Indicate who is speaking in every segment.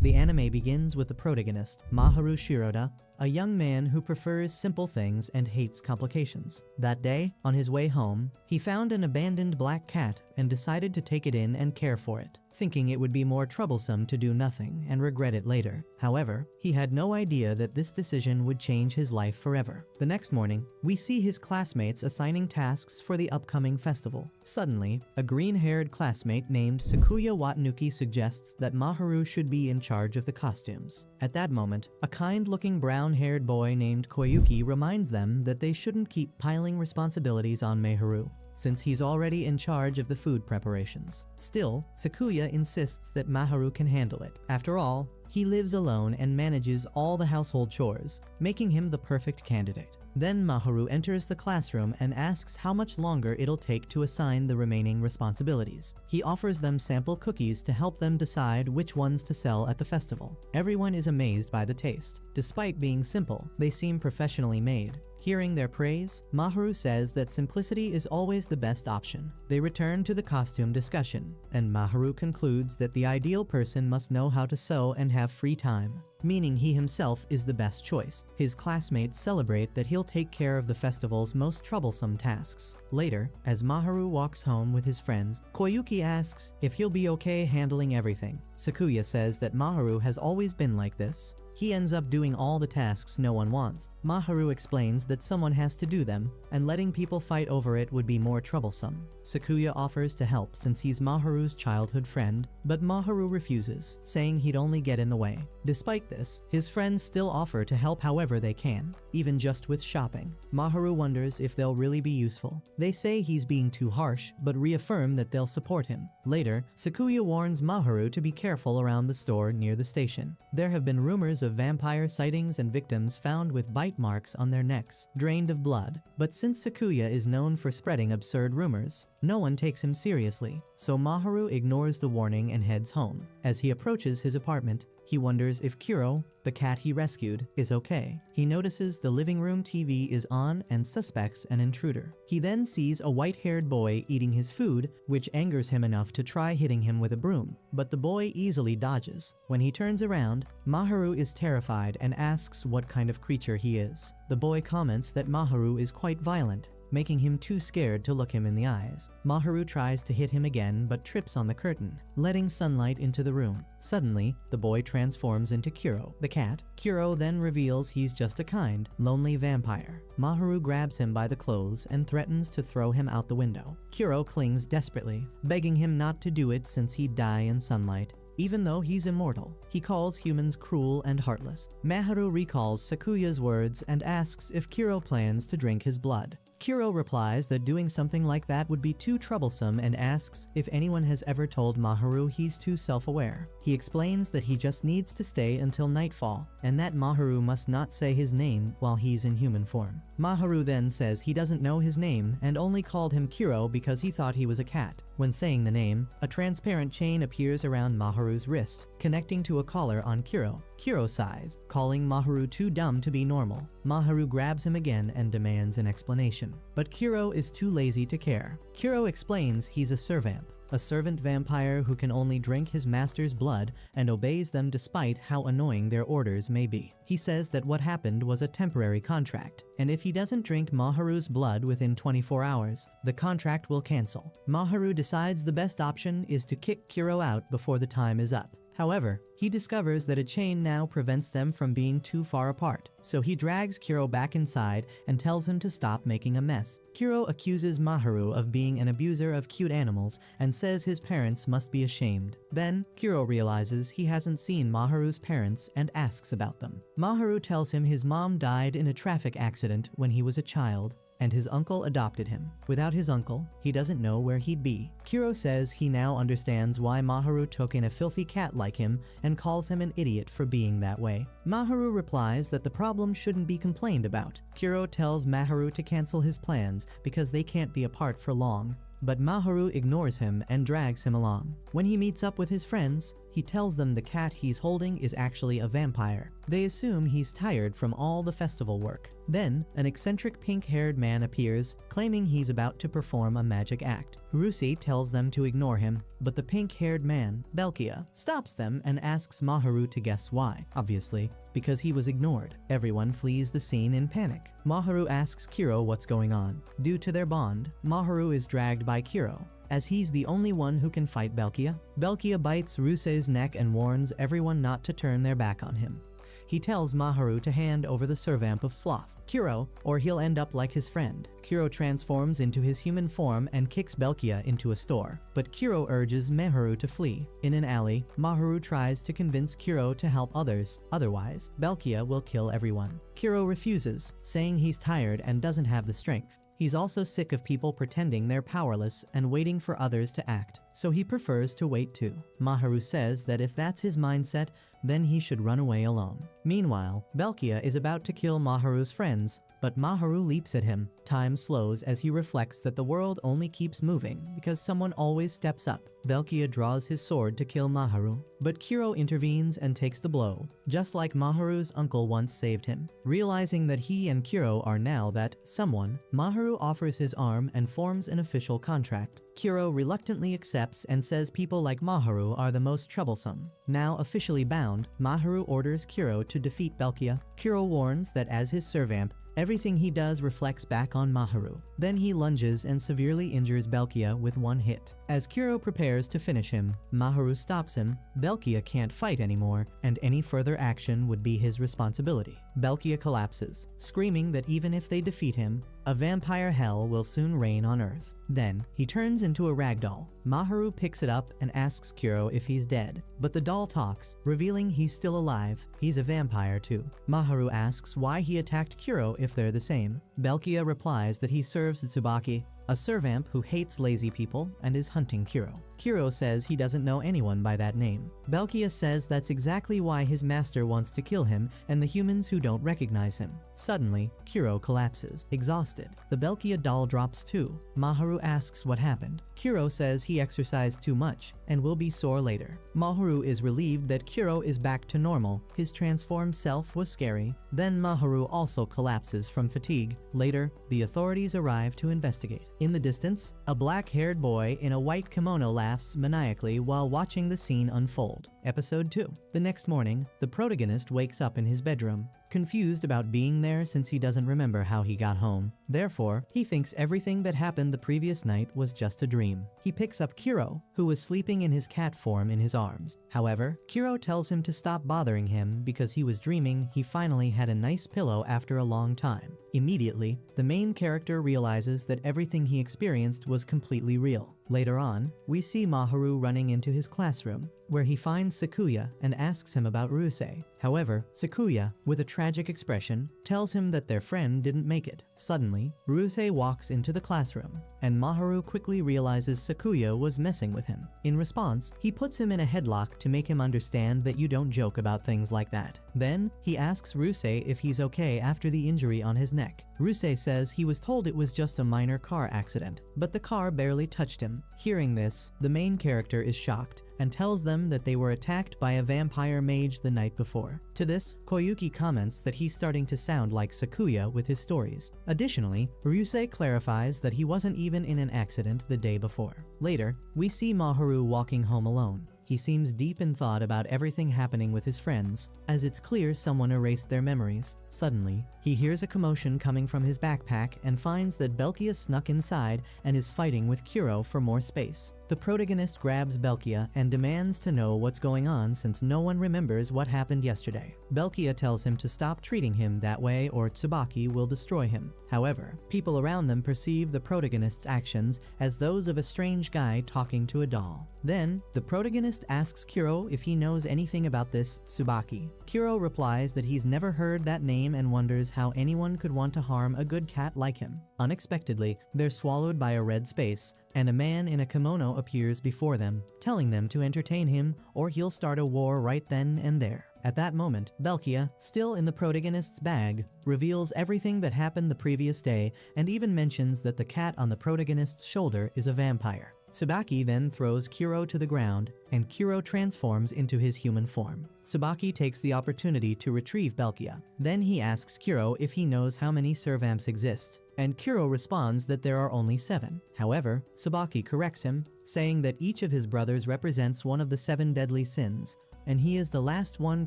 Speaker 1: The anime begins with the protagonist, Maharu Shiroda, a young man who prefers simple things and hates complications. That day, on his way home, he found an abandoned black cat and decided to take it in and care for it, thinking it would be more troublesome to do nothing and regret it later. However, he had no idea that this decision would change his life forever. The next morning, we see his classmates assigning tasks for the upcoming festival. Suddenly, a green-haired classmate named Sakuya Watanuki suggests that Maharu should be in charge of the costumes. At that moment, a kind-looking brown-haired boy named Koyuki reminds them that they shouldn't keep piling responsibilities on Maharu, since he's already in charge of the food preparations. Still, Sakuya insists that Maharu can handle it. After all, he lives alone and manages all the household chores, making him the perfect candidate. Then Maharu enters the classroom and asks how much longer it'll take to assign the remaining responsibilities. He offers them sample cookies to help them decide which ones to sell at the festival. Everyone is amazed by the taste. Despite being simple, they seem professionally made. Hearing their praise, Maharu says that simplicity is always the best option. They return to the costume discussion, and Maharu concludes that the ideal person must know how to sew and have free time, meaning he himself is the best choice. His classmates celebrate that he'll take care of the festival's most troublesome tasks. Later, as Maharu walks home with his friends, Koyuki asks if he'll be okay handling everything. Sakuya says that Maharu has always been like this. He ends up doing all the tasks no one wants. Maharu explains that someone has to do them, and letting people fight over it would be more troublesome. Sakuya offers to help since he's Maharu's childhood friend, but Maharu refuses, saying he'd only get in the way. Despite this, his friends still offer to help however they can, even just with shopping. Maharu wonders if they'll really be useful. They say he's being too harsh, but reaffirm that they'll support him. Later, Sakuya warns Maharu to be careful around the store near the station. There have been rumors of vampire sightings and victims found with bite marks on their necks, drained of blood. But since Sakuya is known for spreading absurd rumors, no one takes him seriously, so Maharu ignores the warning and heads home. As he approaches his apartment, he wonders if Kuro, the cat he rescued, is okay. He notices the living room TV is on and suspects an intruder. He then sees a white-haired boy eating his food, which angers him enough to try hitting him with a broom, but the boy easily dodges. When he turns around, Maharu is terrified and asks what kind of creature he is. The boy comments that Maharu is quite violent, making him too scared to look him in the eyes. Maharu tries to hit him again but trips on the curtain, letting sunlight into the room. Suddenly, the boy transforms into Kuro, the cat. Kuro then reveals he's just a kind, lonely vampire. Maharu grabs him by the clothes and threatens to throw him out the window. Kuro clings desperately, begging him not to do it since he'd die in sunlight. Even though he's immortal, he calls humans cruel and heartless. Maharu recalls Sakuya's words and asks if Kuro plans to drink his blood. Kuro replies that doing something like that would be too troublesome and asks if anyone has ever told Maharu he's too self-aware. He explains that he just needs to stay until nightfall, and that Maharu must not say his name while he's in human form. Maharu then says he doesn't know his name and only called him Kuro because he thought he was a cat. When saying the name, a transparent chain appears around Maharu's wrist, connecting to a collar on Kuro. Kuro sighs, calling Maharu too dumb to be normal. Maharu grabs him again and demands an explanation, but Kuro is too lazy to care. Kuro explains he's a servamp, a servant vampire who can only drink his master's blood and obeys them despite how annoying their orders may be. He says that what happened was a temporary contract, and if he doesn't drink Maharu's blood within 24 hours, the contract will cancel. Maharu decides the best option is to kick Kuro out before the time is up. However, he discovers that a chain now prevents them from being too far apart, so he drags Kuro back inside and tells him to stop making a mess. Kuro accuses Maharu of being an abuser of cute animals and says his parents must be ashamed. Then, Kuro realizes he hasn't seen Maharu's parents and asks about them. Maharu tells him his mom died in a traffic accident when he was a child, and his uncle adopted him. Without his uncle, he doesn't know where he'd be. Kuro says he now understands why Maharu took in a filthy cat like him and calls him an idiot for being that way. Maharu replies that the problem shouldn't be complained about. Kuro tells Maharu to cancel his plans because they can't be apart for long. But Maharu ignores him and drags him along. When he meets up with his friends, he tells them the cat he's holding is actually a vampire. They assume he's tired from all the festival work. Then, an eccentric pink-haired man appears, claiming he's about to perform a magic act. Rusei tells them to ignore him, but the pink-haired man, Belkia, stops them and asks Maharu to guess why. Obviously, because he was ignored. Everyone flees the scene in panic. Maharu asks Kiro what's going on. Due to their bond, Maharu is dragged by Kiro, as he's the only one who can fight Belkia. Belkia bites Rusei's neck and warns everyone not to turn their back on him. He tells Maharu to hand over the servamp of sloth, Kiro, or he'll end up like his friend. Kiro transforms into his human form and kicks Belkia into a store, but Kiro urges Maharu to flee. In an alley, Maharu tries to convince Kiro to help others, otherwise, Belkia will kill everyone. Kiro refuses, saying he's tired and doesn't have the strength. He's also sick of people pretending they're powerless and waiting for others to act, so he prefers to wait too. Maharu says that if that's his mindset, then he should run away alone. Meanwhile, Belkia is about to kill Maharu's friends, but Maharu leaps at him. Time slows as he reflects that the world only keeps moving because someone always steps up. Belkia draws his sword to kill Maharu, but Kiro intervenes and takes the blow, just like Maharu's uncle once saved him. Realizing that he and Kiro are now that someone, Maharu offers his arm and forms an official contract. Kiro reluctantly accepts and says people like Maharu are the most troublesome. Now officially bound, Maharu orders Kiro to defeat Belkia. Kiro warns that as his servamp, everything he does reflects back on Maharu. Then he lunges and severely injures Belkia with one hit. As Kiro prepares to finish him, Maharu stops him. Belkia can't fight anymore, and any further action would be his responsibility. Belkia collapses, screaming that even if they defeat him, a vampire hell will soon reign on Earth. Then, he turns into a ragdoll. Maharu picks it up and asks Kiro if he's dead, but the doll talks, revealing he's still alive. He's a vampire too. Maharu asks why he attacked Kiro if they're the same. Belkia replies that he serves the Tsubaki, a servamp who hates lazy people and is hunting Kiro. Kiro says he doesn't know anyone by that name. Belkia says that's exactly why his master wants to kill him and the humans who don't recognize him. Suddenly, Kiro collapses, exhausted. The Belkia doll drops too. Maharu asks what happened. Kiro says he exercised too much and will be sore later. Maharu is relieved that Kiro is back to normal. His transformed self was scary. Then Maharu also collapses from fatigue. Later, the authorities arrive to investigate. In the distance, a black-haired boy in a white kimono laughs maniacally while watching the scene unfold. Episode 2. The next morning, the protagonist wakes up in his bedroom, confused about being there since he doesn't remember how he got home. Therefore, he thinks everything that happened the previous night was just a dream. He picks up Kiro, who was sleeping in his cat form in his arms. However, Kiro tells him to stop bothering him because he was dreaming he finally had a nice pillow after a long time. Immediately, the main character realizes that everything he experienced was completely real. Later on, we see Maharu running into his classroom, where he finds Sakuya and asks him about Rusei. However, Sakuya, with a tragic expression, tells him that their friend didn't make it. Suddenly, Rusei walks into the classroom, and Maharu quickly realizes Sakuya was messing with him. In response, he puts him in a headlock to make him understand that you don't joke about things like that. Then, he asks Rusei if he's okay after the injury on his neck. Rusei says he was told it was just a minor car accident, but the car barely touched him. Hearing this, the main character is shocked and tells them that they were attacked by a vampire mage the night before. To this, Koyuki comments that he's starting to sound like Sakuya with his stories. Additionally, Rusei clarifies that he wasn't even in an accident the day before. Later, we see Maharu walking home alone. He seems deep in thought about everything happening with his friends, as it's clear someone erased their memories. Suddenly, he hears a commotion coming from his backpack and finds that Belkia snuck inside and is fighting with Kiro for more space. The protagonist grabs Belkia and demands to know what's going on since no one remembers what happened yesterday. Belkia tells him to stop treating him that way or Tsubaki will destroy him. However, people around them perceive the protagonist's actions as those of a strange guy talking to a doll. Then, the protagonist asks Kiro if he knows anything about this Tsubaki. Kiro replies that he's never heard that name and wonders how anyone could want to harm a good cat like him. Unexpectedly, they're swallowed by a red space, and a man in a kimono appears before them, telling them to entertain him or he'll start a war right then and there. At that moment, Belkia, still in the protagonist's bag, reveals everything that happened the previous day and even mentions that the cat on the protagonist's shoulder is a vampire. Tsubaki then throws Kuro to the ground, and Kuro transforms into his human form. Tsubaki takes the opportunity to retrieve Belkia. Then he asks Kuro if he knows how many servamps exist, and Kuro responds that there are only 7. However, Tsubaki corrects him, saying that each of his brothers represents one of the 7 deadly sins, and he is the last one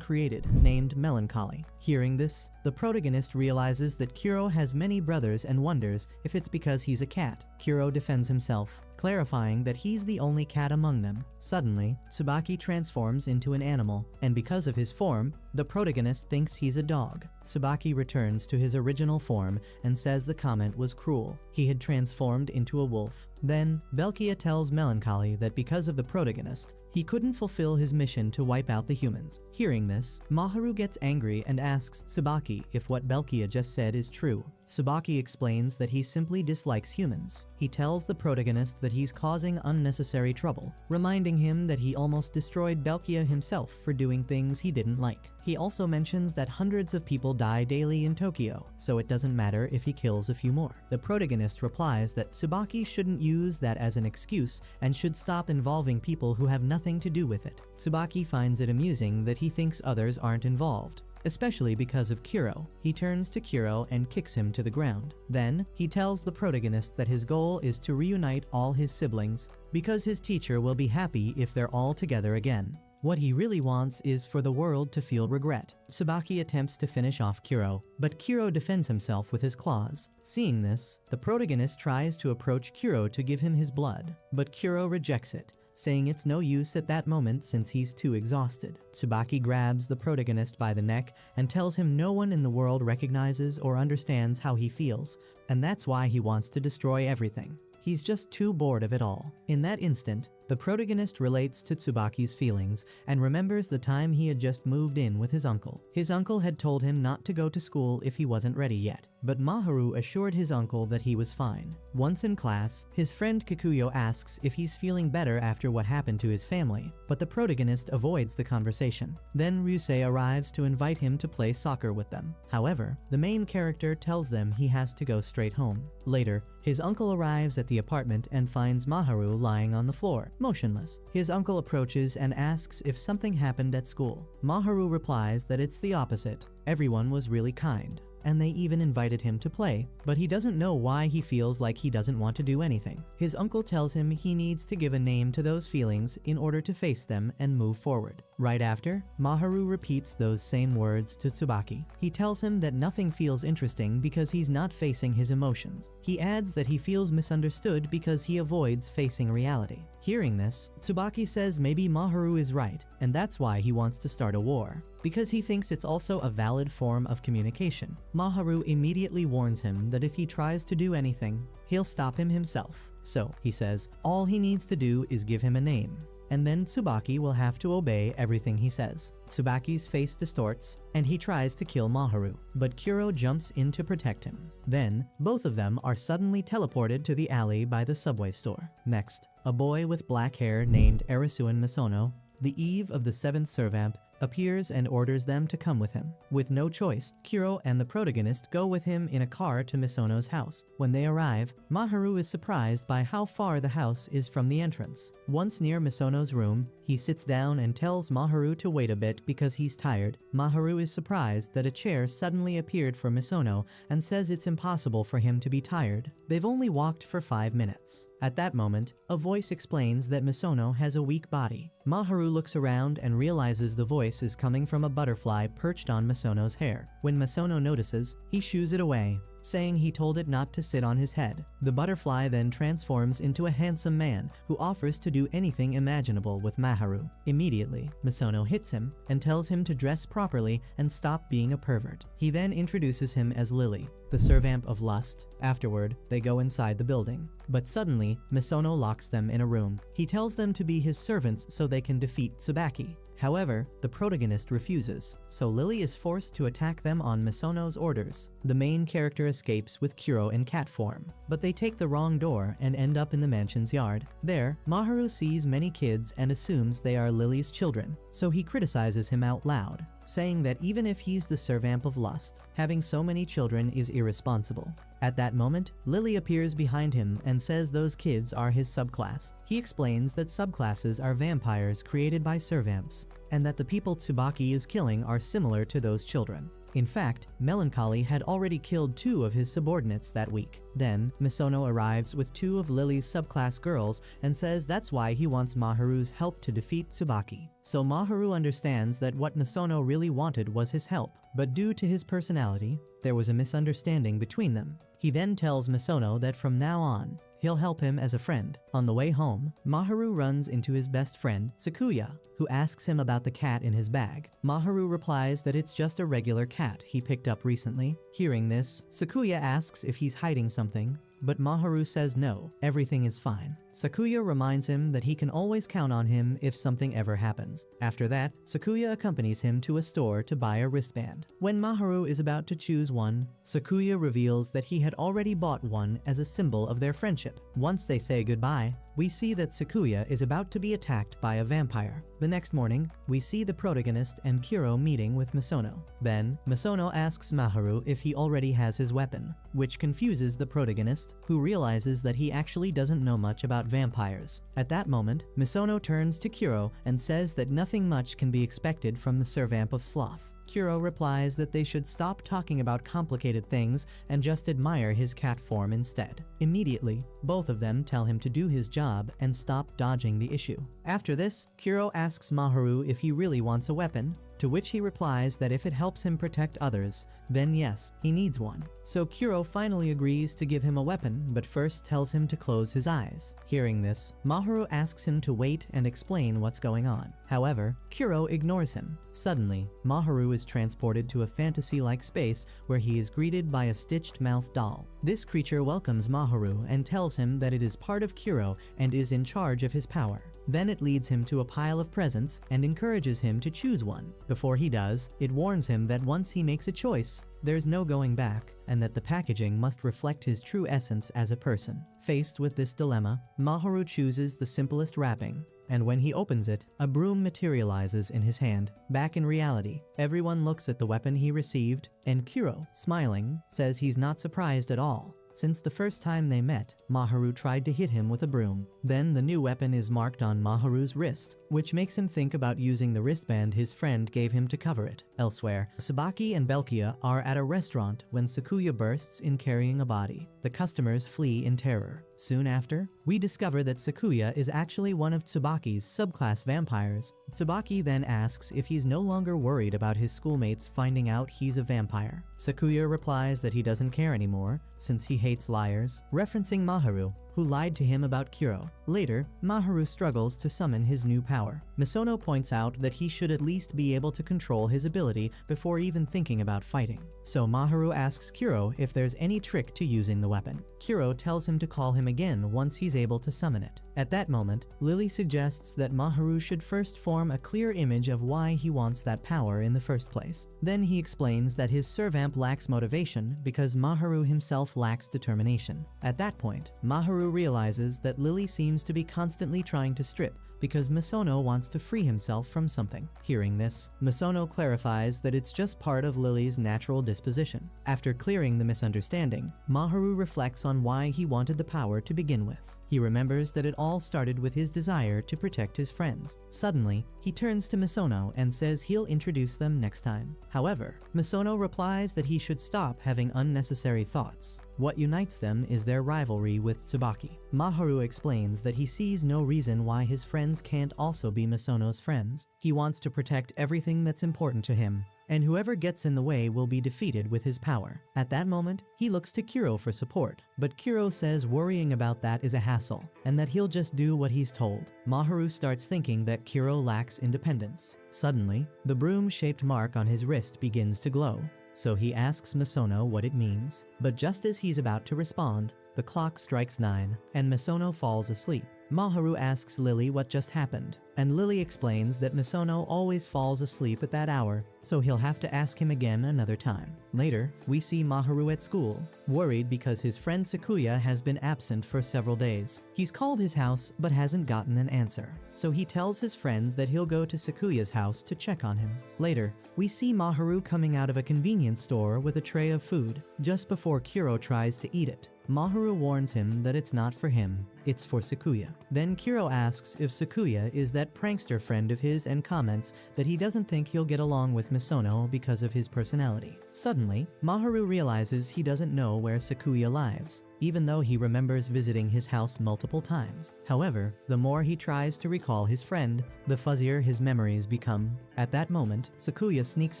Speaker 1: created, named Melancholy. Hearing this, the protagonist realizes that Kuro has many brothers and wonders if it's because he's a cat. Kuro defends himself, clarifying that he's the only cat among them. Suddenly, Tsubaki transforms into an animal, and because of his form, the protagonist thinks he's a dog. Tsubaki returns to his original form and says the comment was cruel. He had transformed into a wolf. Then, Belkia tells Melancholy that because of the protagonist, he couldn't fulfill his mission to wipe out the humans. Hearing this, Maharu gets angry and asks Tsubaki if what Belkia just said is true. Tsubaki explains that he simply dislikes humans. He tells the protagonist that he's causing unnecessary trouble, reminding him that he almost destroyed Belkia himself for doing things he didn't like. He also mentions that hundreds of people die daily in Tokyo, so it doesn't matter if he kills a few more. The protagonist replies that Tsubaki shouldn't use that as an excuse and should stop involving people who have nothing to do with it. Tsubaki finds it amusing that he thinks others aren't involved, especially because of Kuro. He turns to Kuro and kicks him to the ground. Then, he tells the protagonist that his goal is to reunite all his siblings because his teacher will be happy if they're all together again. What he really wants is for the world to feel regret. Tsubaki attempts to finish off Kuro, but Kuro defends himself with his claws. Seeing this, the protagonist tries to approach Kuro to give him his blood, but Kuro rejects it, saying it's no use at that moment since he's too exhausted. Tsubaki grabs the protagonist by the neck and tells him no one in the world recognizes or understands how he feels, and that's why he wants to destroy everything. He's just too bored of it all. In that instant, the protagonist relates to Tsubaki's feelings and remembers the time he had just moved in with his uncle. His uncle had told him not to go to school if he wasn't ready yet, but Maharu assured his uncle that he was fine. Once in class, his friend Kikuyo asks if he's feeling better after what happened to his family, but the protagonist avoids the conversation. Then Ryusei arrives to invite him to play soccer with them. However, the main character tells them he has to go straight home. Later, his uncle arrives at the apartment and finds Maharu lying on the floor, motionless. His uncle approaches and asks if something happened at school. Maharu replies that it's the opposite. Everyone was really kind, and they even invited him to play, but he doesn't know why he feels like he doesn't want to do anything. His uncle tells him he needs to give a name to those feelings in order to face them and move forward. Right after, Maharu repeats those same words to Tsubaki. He tells him that nothing feels interesting because he's not facing his emotions. He adds that he feels misunderstood because he avoids facing reality. Hearing this, Tsubaki says maybe Maharu is right, and that's why he wants to start a war, because he thinks it's also a valid form of communication. Maharu immediately warns him that if he tries to do anything, he'll stop him himself. So, he says, all he needs to do is give him a name, and then Tsubaki will have to obey everything he says. Tsubaki's face distorts, and he tries to kill Maharu, but Kuro jumps in to protect him. Then, both of them are suddenly teleported to the alley by the subway store. Next, a boy with black hair named Arisuin Misono, the Eve of the 7th Servamp, appears and orders them to come with him. With no choice, Kuro and the protagonist go with him in a car to Misono's house. When they arrive, Maharu is surprised by how far the house is from the entrance. Once near Misono's room, he sits down and tells Maharu to wait a bit because he's tired. Maharu is surprised that a chair suddenly appeared for Misono and says it's impossible for him to be tired. They've only walked for 5 minutes. At that moment, a voice explains that Misono has a weak body. Maharu looks around and realizes the voice is coming from a butterfly perched on Misono's hair. When Misono notices, he shoos it away, saying he told it not to sit on his head. The butterfly then transforms into a handsome man who offers to do anything imaginable with Maharu. Immediately, Misono hits him and tells him to dress properly and stop being a pervert. He then introduces him as Lily, the servamp of lust. Afterward, they go inside the building. But suddenly, Misono locks them in a room. He tells them to be his servants so they can defeat Tsubaki. However, the protagonist refuses, so Lily is forced to attack them on Misono's orders. The main character escapes with Kuro in cat form, but they take the wrong door and end up in the mansion's yard. There, Maharu sees many kids and assumes they are Lily's children. so he criticizes him out loud, saying that even if he's the servamp of lust, having so many children is irresponsible. At that moment, Lily appears behind him and says those kids are his subclass. He explains that subclasses are vampires created by servamps, and that the people Tsubaki is killing are similar to those children. In fact, Melancholy had already killed 2 of his subordinates that week. Then, Misono arrives with 2 of Lily's subclass girls and says that's why he wants Maharu's help to defeat Tsubaki. So Maharu understands that what Misono really wanted was his help, but due to his personality, there was a misunderstanding between them. He then tells Misono that from now on, he'll help him as a friend. On the way home, Maharu runs into his best friend, Sakuya, who asks him about the cat in his bag. Maharu replies that it's just a regular cat he picked up recently. Hearing this, Sakuya asks if he's hiding something, but Maharu says no, everything is fine. Sakuya reminds him that he can always count on him if something ever happens. After that, Sakuya accompanies him to a store to buy a wristband. When Maharu is about to choose one, Sakuya reveals that he had already bought one as a symbol of their friendship. Once they say goodbye, we see that Sakuya is about to be attacked by a vampire. The next morning, we see the protagonist and Kuro meeting with Misono. Then, Misono asks Maharu if he already has his weapon, which confuses the protagonist, who realizes that he actually doesn't know much about vampires. At that moment, Misono turns to Kuro and says that nothing much can be expected from the servamp of sloth. Kuro replies that they should stop talking about complicated things and just admire his cat form instead. Immediately, both of them tell him to do his job and stop dodging the issue. After this, Kuro asks Maharu if he really wants a weapon, to which he replies that if it helps him protect others, then yes, he needs one. So Kuro finally agrees to give him a weapon, but first tells him to close his eyes. Hearing this, Maharu asks him to wait and explain what's going on. However, Kuro ignores him. Suddenly, Maharu is transported to a fantasy-like space where he is greeted by a stitched-mouth doll. This creature welcomes Maharu and tells him that it is part of Kuro and is in charge of his power. Then it leads him to a pile of presents and encourages him to choose one. Before he does, it warns him that once he makes a choice, there's no going back, and that the packaging must reflect his true essence as a person. Faced with this dilemma, Maharu chooses the simplest wrapping, and when he opens it, a broom materializes in his hand. Back in reality, everyone looks at the weapon he received, and Kuro, smiling, says he's not surprised at all. Since the first time they met, Maharu tried to hit him with a broom. Then the new weapon is marked on Maharu's wrist, which makes him think about using the wristband his friend gave him to cover it. Elsewhere, Tsubaki and Belkia are at a restaurant when Sakuya bursts in carrying a body. The customers flee in terror. Soon after, we discover that Sakuya is actually one of Tsubaki's subclass vampires. Tsubaki then asks if he's no longer worried about his schoolmates finding out he's a vampire. Sakuya replies that he doesn't care anymore, since he hates liars, referencing Maharu, who lied to him about Kuro. Later, Maharu struggles to summon his new power. Misono points out that he should at least be able to control his ability before even thinking about fighting. So Maharu asks Kuro if there's any trick to using the weapon. Kuro tells him to call him again once he's able to summon it. At that moment, Lily suggests that Maharu should first form a clear image of why he wants that power in the first place. Then he explains that his servamp lacks motivation because Maharu himself lacks determination. At that point, Maharu realizes that Lily seems to be constantly trying to strip because Misono wants to free himself from something. Hearing this, Misono clarifies that it's just part of Lily's natural disposition. After clearing the misunderstanding, Maharu reflects on why he wanted the power to begin with. He remembers that it all started with his desire to protect his friends. Suddenly, he turns to Misono and says he'll introduce them next time. However, Misono replies that he should stop having unnecessary thoughts. What unites them is their rivalry with Tsubaki. Maharu explains that he sees no reason why his friends can't also be Misono's friends. He wants to protect everything that's important to him, and whoever gets in the way will be defeated with his power. At that moment, he looks to Kuro for support, but Kuro says worrying about that is a hassle, and that he'll just do what he's told. Maharu starts thinking that Kuro lacks independence. Suddenly, the broom-shaped mark on his wrist begins to glow, so he asks Misono what it means. But just as he's about to respond, the clock strikes 9, and Misono falls asleep. Maharu asks Lily what just happened, and Lily explains that Misono always falls asleep at that hour, so he'll have to ask him again another time. Later, we see Maharu at school, worried because his friend Sakuya has been absent for several days. He's called his house but hasn't gotten an answer, so he tells his friends that he'll go to Sakuya's house to check on him. Later, we see Maharu coming out of a convenience store with a tray of food, just before Kuro tries to eat it. Maharu warns him that it's not for him, it's for Sakuya. Then Kuro asks if Sakuya is that prankster friend of his and comments that he doesn't think he'll get along with Misono because of his personality. Suddenly, Maharu realizes he doesn't know where Sakuya lives, even though he remembers visiting his house multiple times. However, the more he tries to recall his friend, the fuzzier his memories become. At that moment, Sakuya sneaks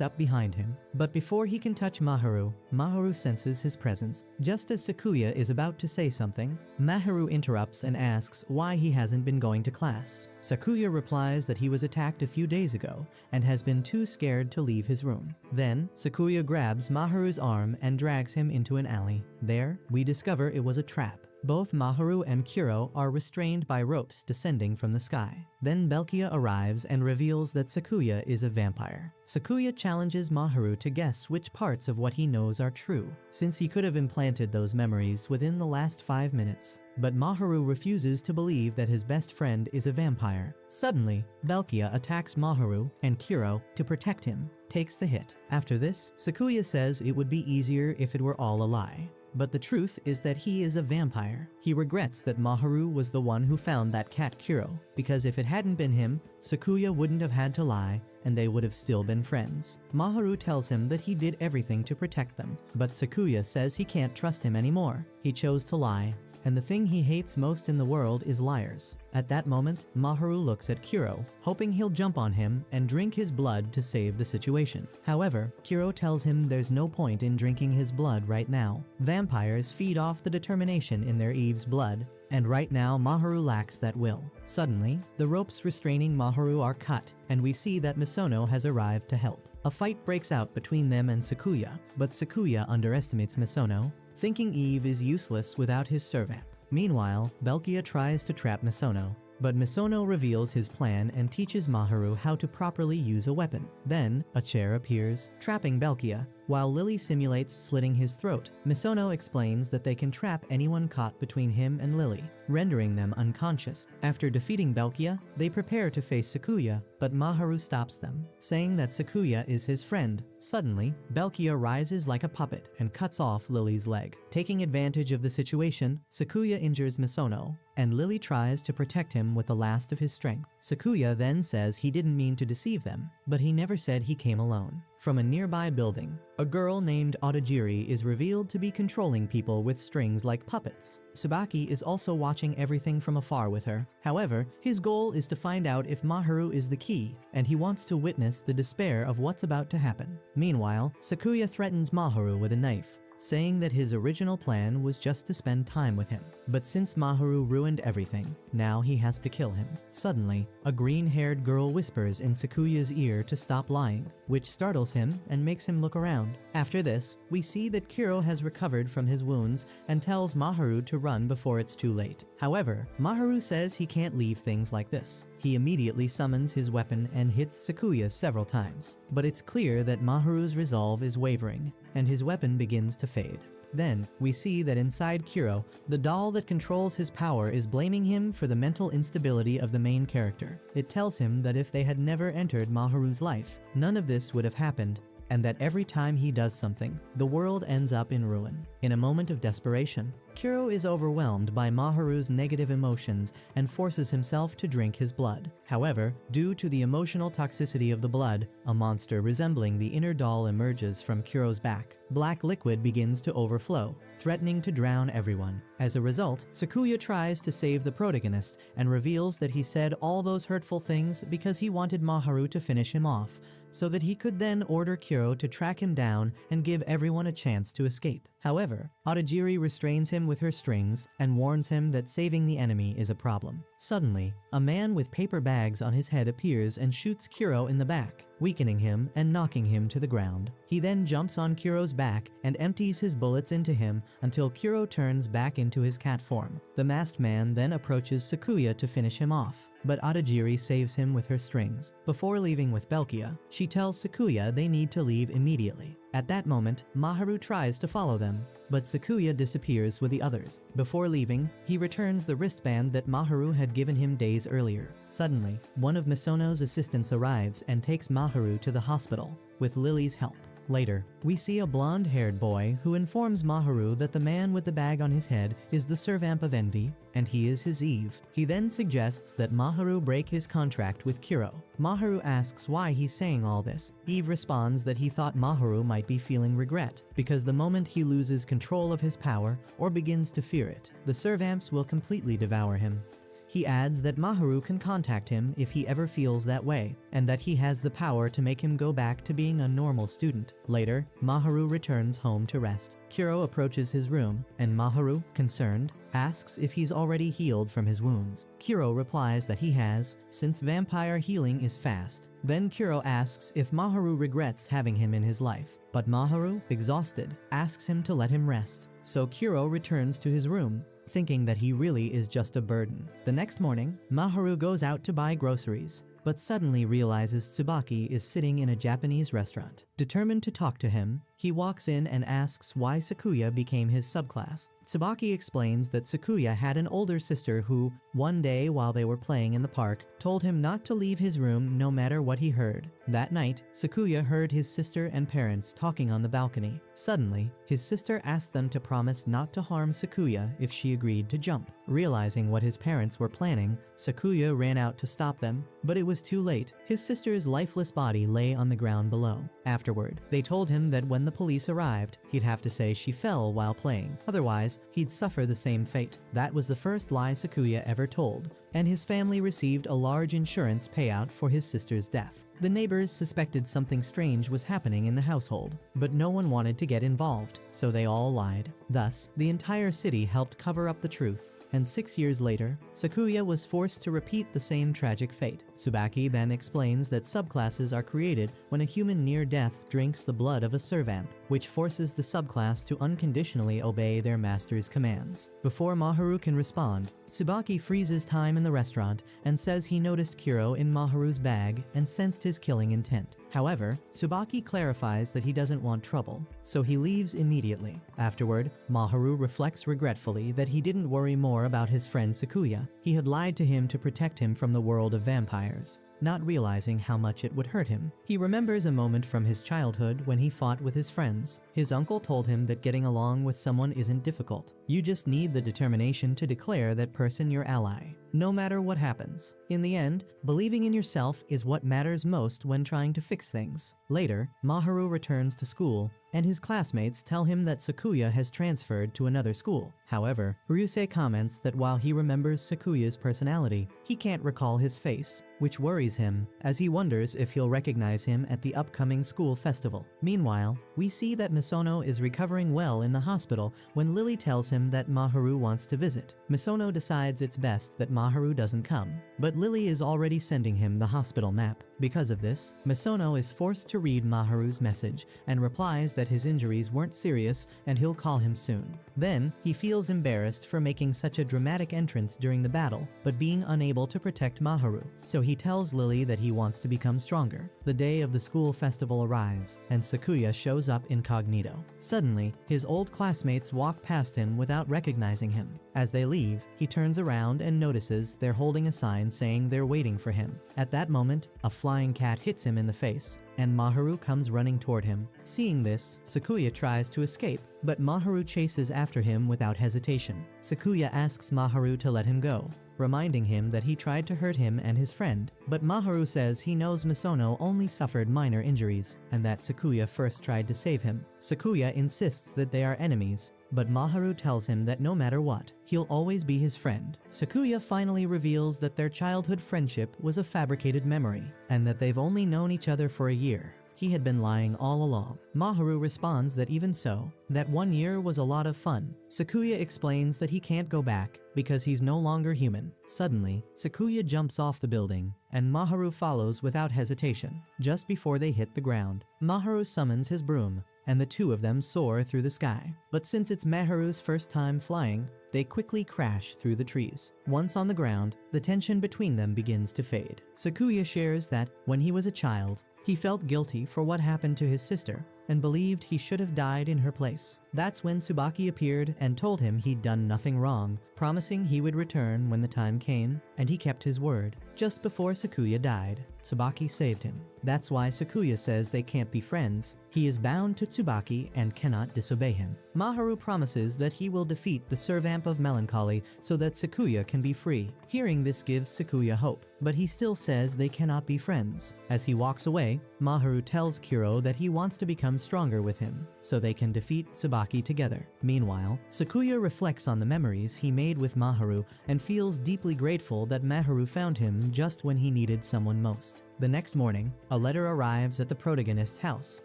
Speaker 1: up behind him, but before he can touch Maharu, Maharu senses his presence. Just as Sakuya is about to say something, Maharu interrupts and asks why he hasn't been going to class. Sakuya replies that he was attacked a few days ago and has been too scared to leave his room. Then, Sakuya grabs Maharu's arm and drags him into an alley. There, we discover it was a trap. Both Maharu and Kuro are restrained by ropes descending from the sky. Then Belkia arrives and reveals that Sakuya is a vampire. Sakuya challenges Maharu to guess which parts of what he knows are true, since he could have implanted those memories within the last 5 minutes. But Maharu refuses to believe that his best friend is a vampire. Suddenly, Belkia attacks Maharu, and Kuro, to protect him, takes the hit. After this, Sakuya says it would be easier if it were all a lie. But the truth is that he is a vampire. He regrets that Maharu was the one who found that cat Kuro, because if it hadn't been him, Sakuya wouldn't have had to lie, and they would have still been friends. Maharu tells him that he did everything to protect them, but Sakuya says he can't trust him anymore. He chose to lie, and the thing he hates most in the world is liars. At that moment, Maharu looks at Kuro, hoping he'll jump on him and drink his blood to save the situation. However, Kuro tells him there's no point in drinking his blood right now. Vampires feed off the determination in their Eve's blood, and right now Maharu lacks that will. Suddenly, the ropes restraining Maharu are cut, and we see that Misono has arrived to help. A fight breaks out between them and Sakuya, but Sakuya underestimates Misono, thinking Eve is useless without his servant. Meanwhile, Belkia tries to trap Misono, but Misono reveals his plan and teaches Maharu how to properly use a weapon. Then, a chair appears, trapping Belkia, while Lily simulates slitting his throat. Misono explains that they can trap anyone caught between him and Lily, rendering them unconscious. After defeating Belkia, they prepare to face Sakuya, but Maharu stops them, saying that Sakuya is his friend. Suddenly, Belkia rises like a puppet and cuts off Lily's leg. Taking advantage of the situation, Sakuya injures Misono, and Lily tries to protect him with the last of his strength. Sakuya then says he didn't mean to deceive them, but he never said he came alone. From a nearby building, a girl named Otajiri is revealed to be controlling people with strings like puppets. Tsubaki is also watching everything from afar with her. However, his goal is to find out if Maharu is the key, and he wants to witness the despair of what's about to happen. Meanwhile, Sakuya threatens Maharu with a knife, saying that his original plan was just to spend time with him. But since Maharu ruined everything, now he has to kill him. Suddenly, a green-haired girl whispers in Sakuya's ear to stop lying, which startles him and makes him look around. After this, we see that Kuro has recovered from his wounds and tells Maharu to run before it's too late. However, Maharu says he can't leave things like this. He immediately summons his weapon and hits Sakuya several times, but it's clear that Maharu's resolve is wavering, and his weapon begins to fade. Then, we see that inside Kuro, the doll that controls his power is blaming him for the mental instability of the main character. It tells him that if they had never entered Maharu's life, none of this would have happened, and that every time he does something, the world ends up in ruin. In a moment of desperation, Kuro is overwhelmed by Maharu's negative emotions and forces himself to drink his blood. However, due to the emotional toxicity of the blood, a monster resembling the inner doll emerges from Kuro's back. Black liquid begins to overflow, threatening to drown everyone. As a result, Sakuya tries to save the protagonist and reveals that he said all those hurtful things because he wanted Maharu to finish him off, so that he could then order Kuro to track him down and give everyone a chance to escape. However, Otajiri restrains him with her strings and warns him that saving the enemy is a problem. Suddenly, a man with paper bags on his head appears and shoots Kuro in the back, weakening him and knocking him to the ground. He then jumps on Kuro's back and empties his bullets into him until Kuro turns back into his cat form. The masked man then approaches Sakuya to finish him off, but Adajiri saves him with her strings. Before leaving with Belkia, she tells Sakuya they need to leave immediately. At that moment, Maharu tries to follow them, but Sakuya disappears with the others. Before leaving, he returns the wristband that Maharu had given him days earlier. Suddenly, one of Misono's assistants arrives and takes Maharu to the hospital, with Lily's help. Later, we see a blonde-haired boy who informs Maharu that the man with the bag on his head is the Servamp of Envy, and he is his Eve. He then suggests that Maharu break his contract with Kuro. Maharu asks why he's saying all this. Eve responds that he thought Maharu might be feeling regret, because the moment he loses control of his power or begins to fear it, the Servamps will completely devour him. He adds that Maharu can contact him if he ever feels that way, and that he has the power to make him go back to being a normal student. Later, Maharu returns home to rest. Kuro approaches his room, and Maharu, concerned, asks if he's already healed from his wounds. Kuro replies that he has, since vampire healing is fast. Then Kuro asks if Maharu regrets having him in his life, but Maharu, exhausted, asks him to let him rest. So Kuro returns to his room, thinking that he really is just a burden. The next morning, Maharu goes out to buy groceries, but suddenly realizes Tsubaki is sitting in a Japanese restaurant. Determined to talk to him, he walks in and asks why Sakuya became his subclass. Tsubaki explains that Sakuya had an older sister who, one day while they were playing in the park, told him not to leave his room no matter what he heard. That night, Sakuya heard his sister and parents talking on the balcony. Suddenly, his sister asked them to promise not to harm Sakuya if she agreed to jump. Realizing what his parents were planning, Sakuya ran out to stop them, but it was too late. His sister's lifeless body lay on the ground below. Afterward, they told him that when the police arrived, he'd have to say she fell while playing. Otherwise, he'd suffer the same fate. That was the first lie Sakuya ever told, and his family received a large insurance payout for his sister's death. The neighbors suspected something strange was happening in the household, but no one wanted to get involved, so they all lied. Thus, the entire city helped cover up the truth. And 6 years later, Sakuya was forced to repeat the same tragic fate. Tsubaki then explains that subclasses are created when a human near death drinks the blood of a servamp, which forces the subclass to unconditionally obey their master's commands. Before Maharu can respond, Tsubaki freezes time in the restaurant and says he noticed Kuro in Maharu's bag and sensed his killing intent. However, Tsubaki clarifies that he doesn't want trouble, so he leaves immediately. Afterward, Maharu reflects regretfully that he didn't worry more about his friend Sakuya. He had lied to him to protect him from the world of vampires, not realizing how much it would hurt him. He remembers a moment from his childhood when he fought with his friends. His uncle told him that getting along with someone isn't difficult. You just need the determination to declare that person your ally, no matter what happens. In the end, believing in yourself is what matters most when trying to fix things. Later, Maharu returns to school, and his classmates tell him that Sakuya has transferred to another school. However, Ryusei comments that while he remembers Sakuya's personality, he can't recall his face, which worries him, as he wonders if he'll recognize him at the upcoming school festival. Meanwhile, we see that Misono is recovering well in the hospital when Lily tells him that Maharu wants to visit. Misono decides it's best that Maharu doesn't come, but Lily is already sending him the hospital map. Because of this, Misono is forced to read Maharu's message and replies that his injuries weren't serious and he'll call him soon. Then, he feels embarrassed for making such a dramatic entrance during the battle, but being unable to protect Maharu. So he tells Lily that he wants to become stronger. The day of the school festival arrives, and Sakuya shows up incognito. Suddenly, his old classmates walk past him without recognizing him. As they leave, he turns around and notices they're holding a sign saying they're waiting for him. At that moment, a flying cat hits him in the face, and Maharu comes running toward him. Seeing this, Sakuya tries to escape, but Maharu chases after him without hesitation. Sakuya asks Maharu to let him go, reminding him that he tried to hurt him and his friend, but Maharu says he knows Misono only suffered minor injuries, and that Sakuya first tried to save him. Sakuya insists that they are enemies, but Maharu tells him that no matter what, he'll always be his friend. Sakuya finally reveals that their childhood friendship was a fabricated memory, and that they've only known each other for a year. he had been lying all along. Maharu responds that even so, that 1 year was a lot of fun. Sakuya explains that he can't go back because he's no longer human. Suddenly, Sakuya jumps off the building, and Maharu follows without hesitation. Just before they hit the ground, Maharu summons his broom, and the two of them soar through the sky. But since it's Maharu's first time flying, they quickly crash through the trees. Once on the ground, the tension between them begins to fade. Sakuya shares that when he was a child, he felt guilty for what happened to his sister and believed he should have died in her place. That's when Tsubaki appeared and told him he'd done nothing wrong, promising he would return when the time came, and he kept his word. Just before Sakuya died, Tsubaki saved him. That's why Sakuya says they can't be friends. He is bound to Tsubaki and cannot disobey him. Maharu promises that he will defeat the Servamp of Melancholy so that Sakuya can be free. Hearing this gives Sakuya hope, but he still says they cannot be friends. As he walks away, Maharu tells Kuro that he wants to become stronger with him, so they can defeat Tsubaki together. Meanwhile, Sakuya reflects on the memories he made with Maharu and feels deeply grateful that Maharu found him just when he needed someone most. The next morning, a letter arrives at the protagonist's house,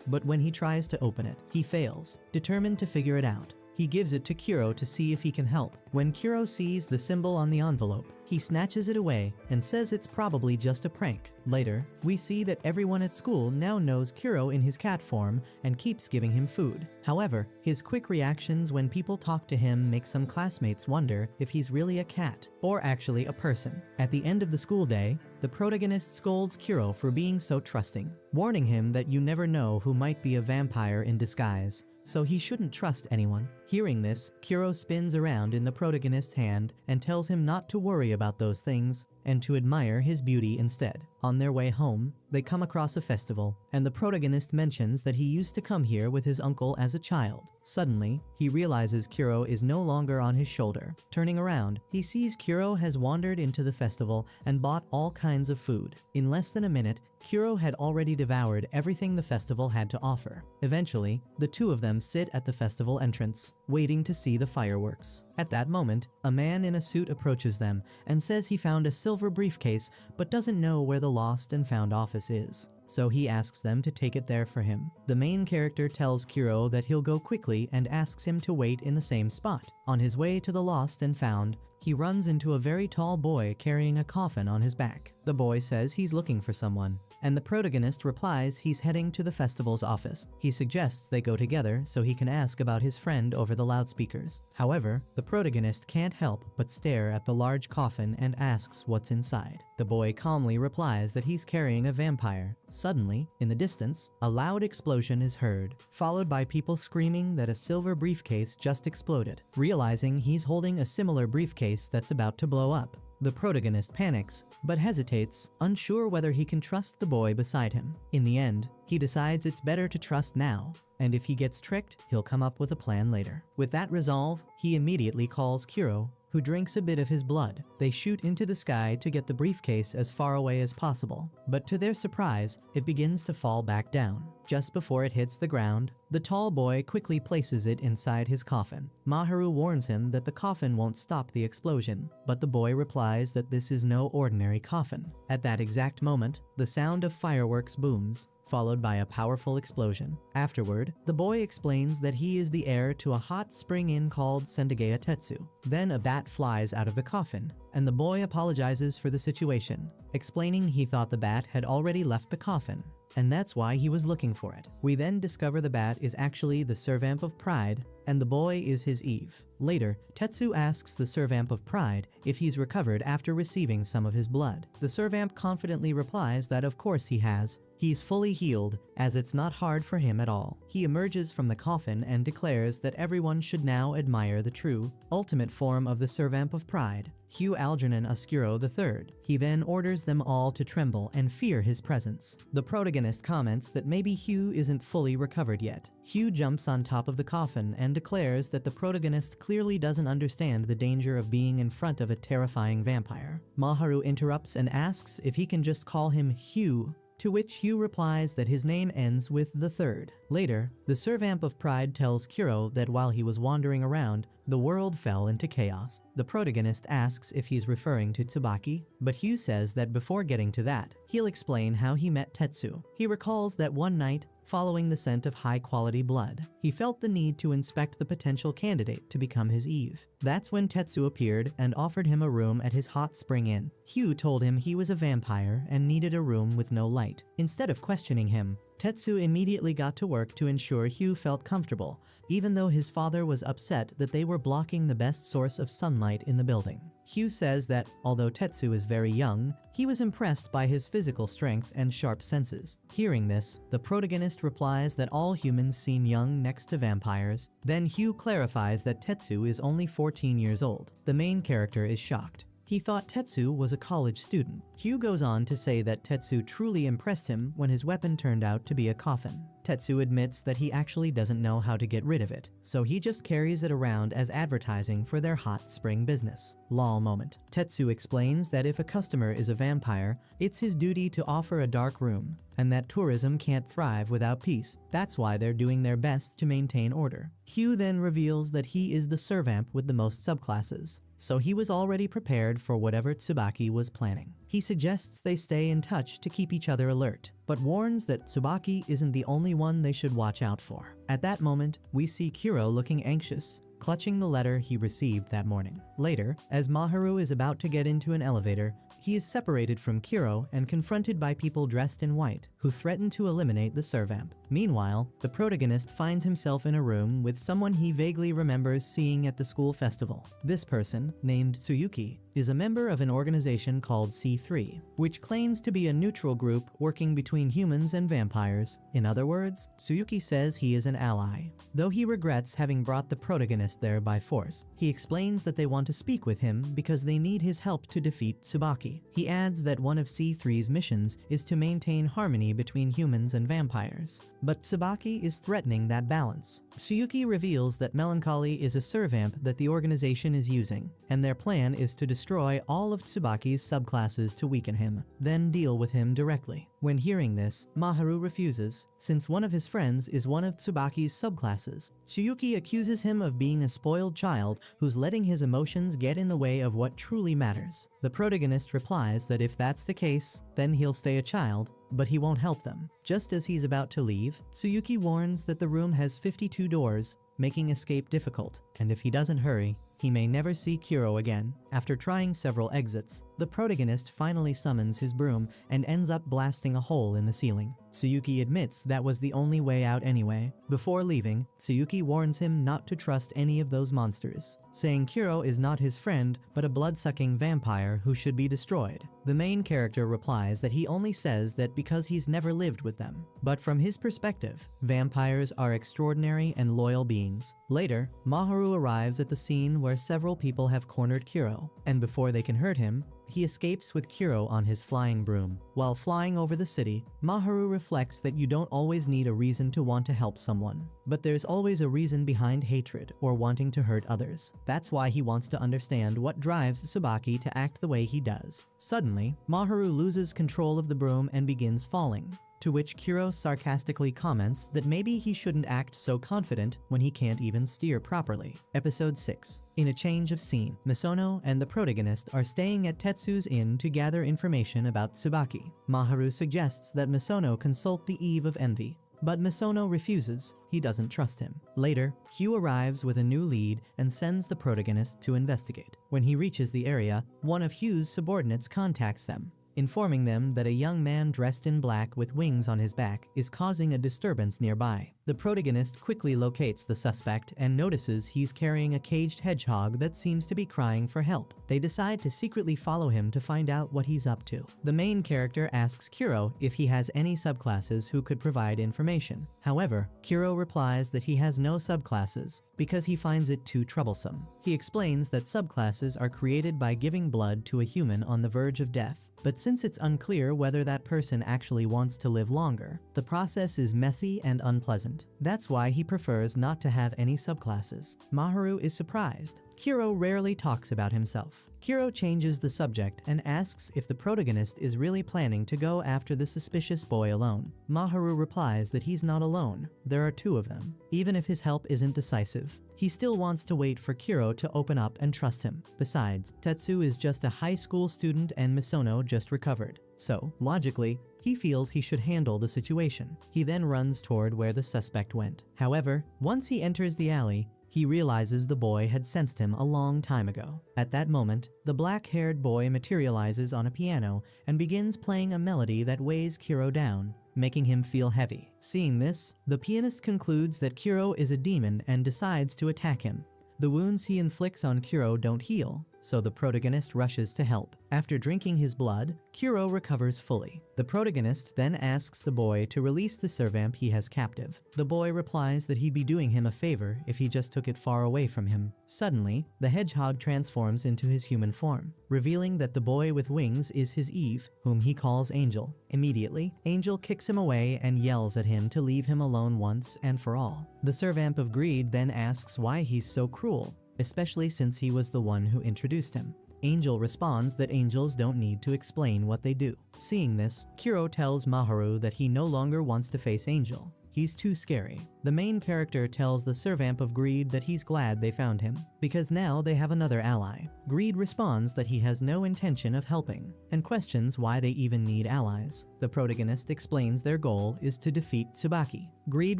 Speaker 1: but when he tries to open it, he fails. Determined to figure it out, he gives it to Kuro to see if he can help. When Kuro sees the symbol on the envelope, he snatches it away and says it's probably just a prank. Later, we see that everyone at school now knows Kuro in his cat form and keeps giving him food. However, his quick reactions when people talk to him make some classmates wonder if he's really a cat or actually a person. At the end of the school day, the protagonist scolds Kuro for being so trusting, warning him that you never know who might be a vampire in disguise, so he shouldn't trust anyone. Hearing this, Kuro spins around in the protagonist's hand and tells him not to worry about those things and to admire his beauty instead. On their way home, they come across a festival, and the protagonist mentions that he used to come here with his uncle as a child. Suddenly, he realizes Kuro is no longer on his shoulder. Turning around, he sees Kuro has wandered into the festival and bought all kinds of food. In less than a minute, Kuro had already devoured everything the festival had to offer. Eventually, the two of them sit at the festival entrance, waiting to see the fireworks. At that moment, a man in a suit approaches them and says he found a silver briefcase but doesn't know where the lost and found office is. So he asks them to take it there for him. The main character tells Kuro that he'll go quickly and asks him to wait in the same spot. On his way to the lost and found, he runs into a very tall boy carrying a coffin on his back. The boy says he's looking for someone, and the protagonist replies he's heading to the festival's office. He suggests they go together so he can ask about his friend over the loudspeakers. However, the protagonist can't help but stare at the large coffin and asks what's inside. The boy calmly replies that he's carrying a vampire. Suddenly, in the distance, a loud explosion is heard, followed by people screaming that a silver briefcase just exploded. Realizing he's holding a similar briefcase that's about to blow up, the protagonist panics, but hesitates, unsure whether he can trust the boy beside him. In the end, he decides it's better to trust now, and if he gets tricked, he'll come up with a plan later. With that resolve, he immediately calls Kuro, who drinks a bit of his blood. They shoot into the sky to get the briefcase as far away as possible, but to their surprise, it begins to fall back down. Just before it hits the ground, the tall boy quickly places it inside his coffin. Maharu warns him that the coffin won't stop the explosion, but the boy replies that this is no ordinary coffin. At that exact moment, the sound of fireworks booms, followed by a powerful explosion. Afterward, the boy explains that he is the heir to a hot spring inn called Sendageya Tetsu. Then a bat flies out of the coffin, and the boy apologizes for the situation, explaining he thought the bat had already left the coffin, and that's why he was looking for it. We then discover the bat is actually the Servamp of Pride, and the boy is his Eve. Later, Tetsu asks the Servamp of Pride if he's recovered after receiving some of his blood. The Servamp confidently replies that of course he has. He's fully healed, as it's not hard for him at all. He emerges from the coffin and declares that everyone should now admire the true, ultimate form of the Servamp of Pride, Hugh Algernon Oscuro III. He then orders them all to tremble and fear his presence. The protagonist comments that maybe Hugh isn't fully recovered yet. Hugh jumps on top of the coffin and declares that the protagonist clearly doesn't understand the danger of being in front of a terrifying vampire. Maharu interrupts and asks if he can just call him Hugh, to which Hugh replies that his name ends with the third. Later, the Servamp of Pride tells Kuro that while he was wandering around, the world fell into chaos. The protagonist asks if he's referring to Tsubaki, but Hugh says that before getting to that, he'll explain how he met Tetsu. He recalls that one night, following the scent of high-quality blood, he felt the need to inspect the potential candidate to become his Eve. That's when Tetsu appeared and offered him a room at his hot spring inn. Hugh told him he was a vampire and needed a room with no light. Instead of questioning him, Tetsu immediately got to work to ensure Hugh felt comfortable, even though his father was upset that they were blocking the best source of sunlight in the building. Hugh says that, although Tetsu is very young, he was impressed by his physical strength and sharp senses. Hearing this, the protagonist replies that all humans seem young next to vampires. Then Hugh clarifies that Tetsu is only 14 years old. The main character is shocked. He thought Tetsu was a college student. Hugh goes on to say that Tetsu truly impressed him when his weapon turned out to be a coffin. Tetsu admits that he actually doesn't know how to get rid of it, so he just carries it around as advertising for their hot spring business. Lol moment. Tetsu explains that if a customer is a vampire, it's his duty to offer a dark room, and that tourism can't thrive without peace. That's why they're doing their best to maintain order. Hugh then reveals that he is the Servamp with the most subclasses, so he was already prepared for whatever Tsubaki was planning. He suggests they stay in touch to keep each other alert, but warns that Tsubaki isn't the only one they should watch out for. At that moment, we see Kuro looking anxious, clutching the letter he received that morning. Later, as Maharu is about to get into an elevator, he is separated from Kuro and confronted by people dressed in white, who threaten to eliminate the Servamp. Meanwhile, the protagonist finds himself in a room with someone he vaguely remembers seeing at the school festival. This person, named Tsuyuki, is a member of an organization called C3, which claims to be a neutral group working between humans and vampires. In other words, Tsuyuki says he is an ally. Though he regrets having brought the protagonist there by force, he explains that they want to speak with him because they need his help to defeat Tsubaki. He adds that one of C3's missions is to maintain harmony between humans and vampires, but Tsubaki is threatening that balance. Tsuyuki reveals that Melancholy is a Servamp that the organization is using, and their plan is to destroy all of Tsubaki's subclasses to weaken him, then deal with him directly. When hearing this, Maharu refuses, since one of his friends is one of Tsubaki's subclasses. Tsuyuki accuses him of being a spoiled child who's letting his emotions get in the way of what truly matters. The protagonist replies that if that's the case, then he'll stay a child, but he won't help them. Just as he's about to leave, Tsuyuki warns that the room has 52 doors, making escape difficult, and if he doesn't hurry, he may never see Kuro again. After trying several exits, the protagonist finally summons his broom and ends up blasting a hole in the ceiling. Tsuyuki admits that was the only way out anyway. Before leaving, Tsuyuki warns him not to trust any of those monsters, saying Kuro is not his friend, but a blood-sucking vampire who should be destroyed. The main character replies that he only says that because he's never lived with them. But from his perspective, vampires are extraordinary and loyal beings. Later, Maharu arrives at the scene where several people have cornered Kuro, and before they can hurt him, he escapes with Kuro on his flying broom. While flying over the city, Maharu reflects that you don't always need a reason to want to help someone, but there's always a reason behind hatred or wanting to hurt others. That's why he wants to understand what drives Tsubaki to act the way he does. Suddenly, Maharu loses control of the broom and begins falling, to which Kuro sarcastically comments that maybe he shouldn't act so confident when he can't even steer properly. Episode 6. In a change of scene, Misono and the protagonist are staying at Tetsu's inn to gather information about Tsubaki. Maharu suggests that Misono consult the Eve of Envy, but Misono refuses. He doesn't trust him. Later, Hugh arrives with a new lead and sends the protagonist to investigate. When he reaches the area, one of Hugh's subordinates contacts them, informing them that a young man dressed in black with wings on his back is causing a disturbance nearby. The protagonist quickly locates the suspect and notices he's carrying a caged hedgehog that seems to be crying for help. They decide to secretly follow him to find out what he's up to. The main character asks Kuro if he has any subclasses who could provide information. However, Kuro replies that he has no subclasses because he finds it too troublesome. He explains that subclasses are created by giving blood to a human on the verge of death, but since it's unclear whether that person actually wants to live longer, the process is messy and unpleasant. That's why he prefers not to have any subclasses. Maharu is surprised, Kuro rarely talks about himself. Kuro changes the subject and asks if the protagonist is really planning to go after the suspicious boy alone. Maharu replies that he's not alone, there are two of them. Even if his help isn't decisive, he still wants to wait for Kuro to open up and trust him. Besides, Tetsu is just a high school student and Misono just recovered. So, logically, he feels he should handle the situation. He then runs toward where the suspect went. However, once he enters the alley, he realizes the boy had sensed him a long time ago. At that moment, the black-haired boy materializes on a piano and begins playing a melody that weighs Kuro down, making him feel heavy. Seeing this, the pianist concludes that Kuro is a demon and decides to attack him. The wounds he inflicts on Kuro don't heal, so the protagonist rushes to help. After drinking his blood, Kuro recovers fully. The protagonist then asks the boy to release the servamp he has captive. The boy replies that he'd be doing him a favor if he just took it far away from him. Suddenly, the hedgehog transforms into his human form, revealing that the boy with wings is his Eve, whom he calls Angel. Immediately, Angel kicks him away and yells at him to leave him alone once and for all. The servamp of greed then asks why he's so cruel, especially since he was the one who introduced him. Angel responds that angels don't need to explain what they do. Seeing this, Kuro tells Maharu that he no longer wants to face Angel. He's too scary. The main character tells the servamp of greed that he's glad they found him, because now they have another ally. Greed responds that he has no intention of helping, and questions why they even need allies. The protagonist explains their goal is to defeat Tsubaki. Greed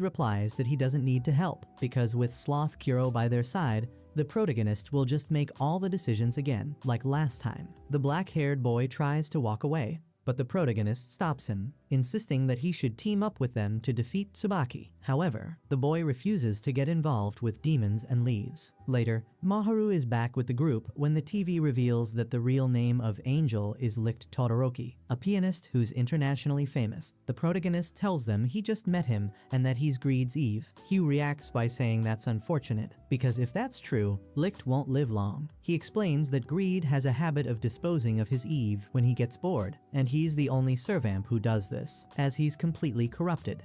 Speaker 1: replies that he doesn't need to help, because with Sloth Kuro by their side, the protagonist will just make all the decisions again, like last time. The black-haired boy tries to walk away, but the protagonist stops him, insisting that he should team up with them to defeat Tsubaki. However, the boy refuses to get involved with demons and leaves. Later, Maharu is back with the group when the TV reveals that the real name of Angel is Licht Todoroki, a pianist who's internationally famous. The protagonist tells them he just met him and that he's Greed's Eve. Hugh reacts by saying that's unfortunate, because if that's true, Licht won't live long. He explains that Greed has a habit of disposing of his Eve when he gets bored, and he's the only servamp who does this, as he's completely corrupted.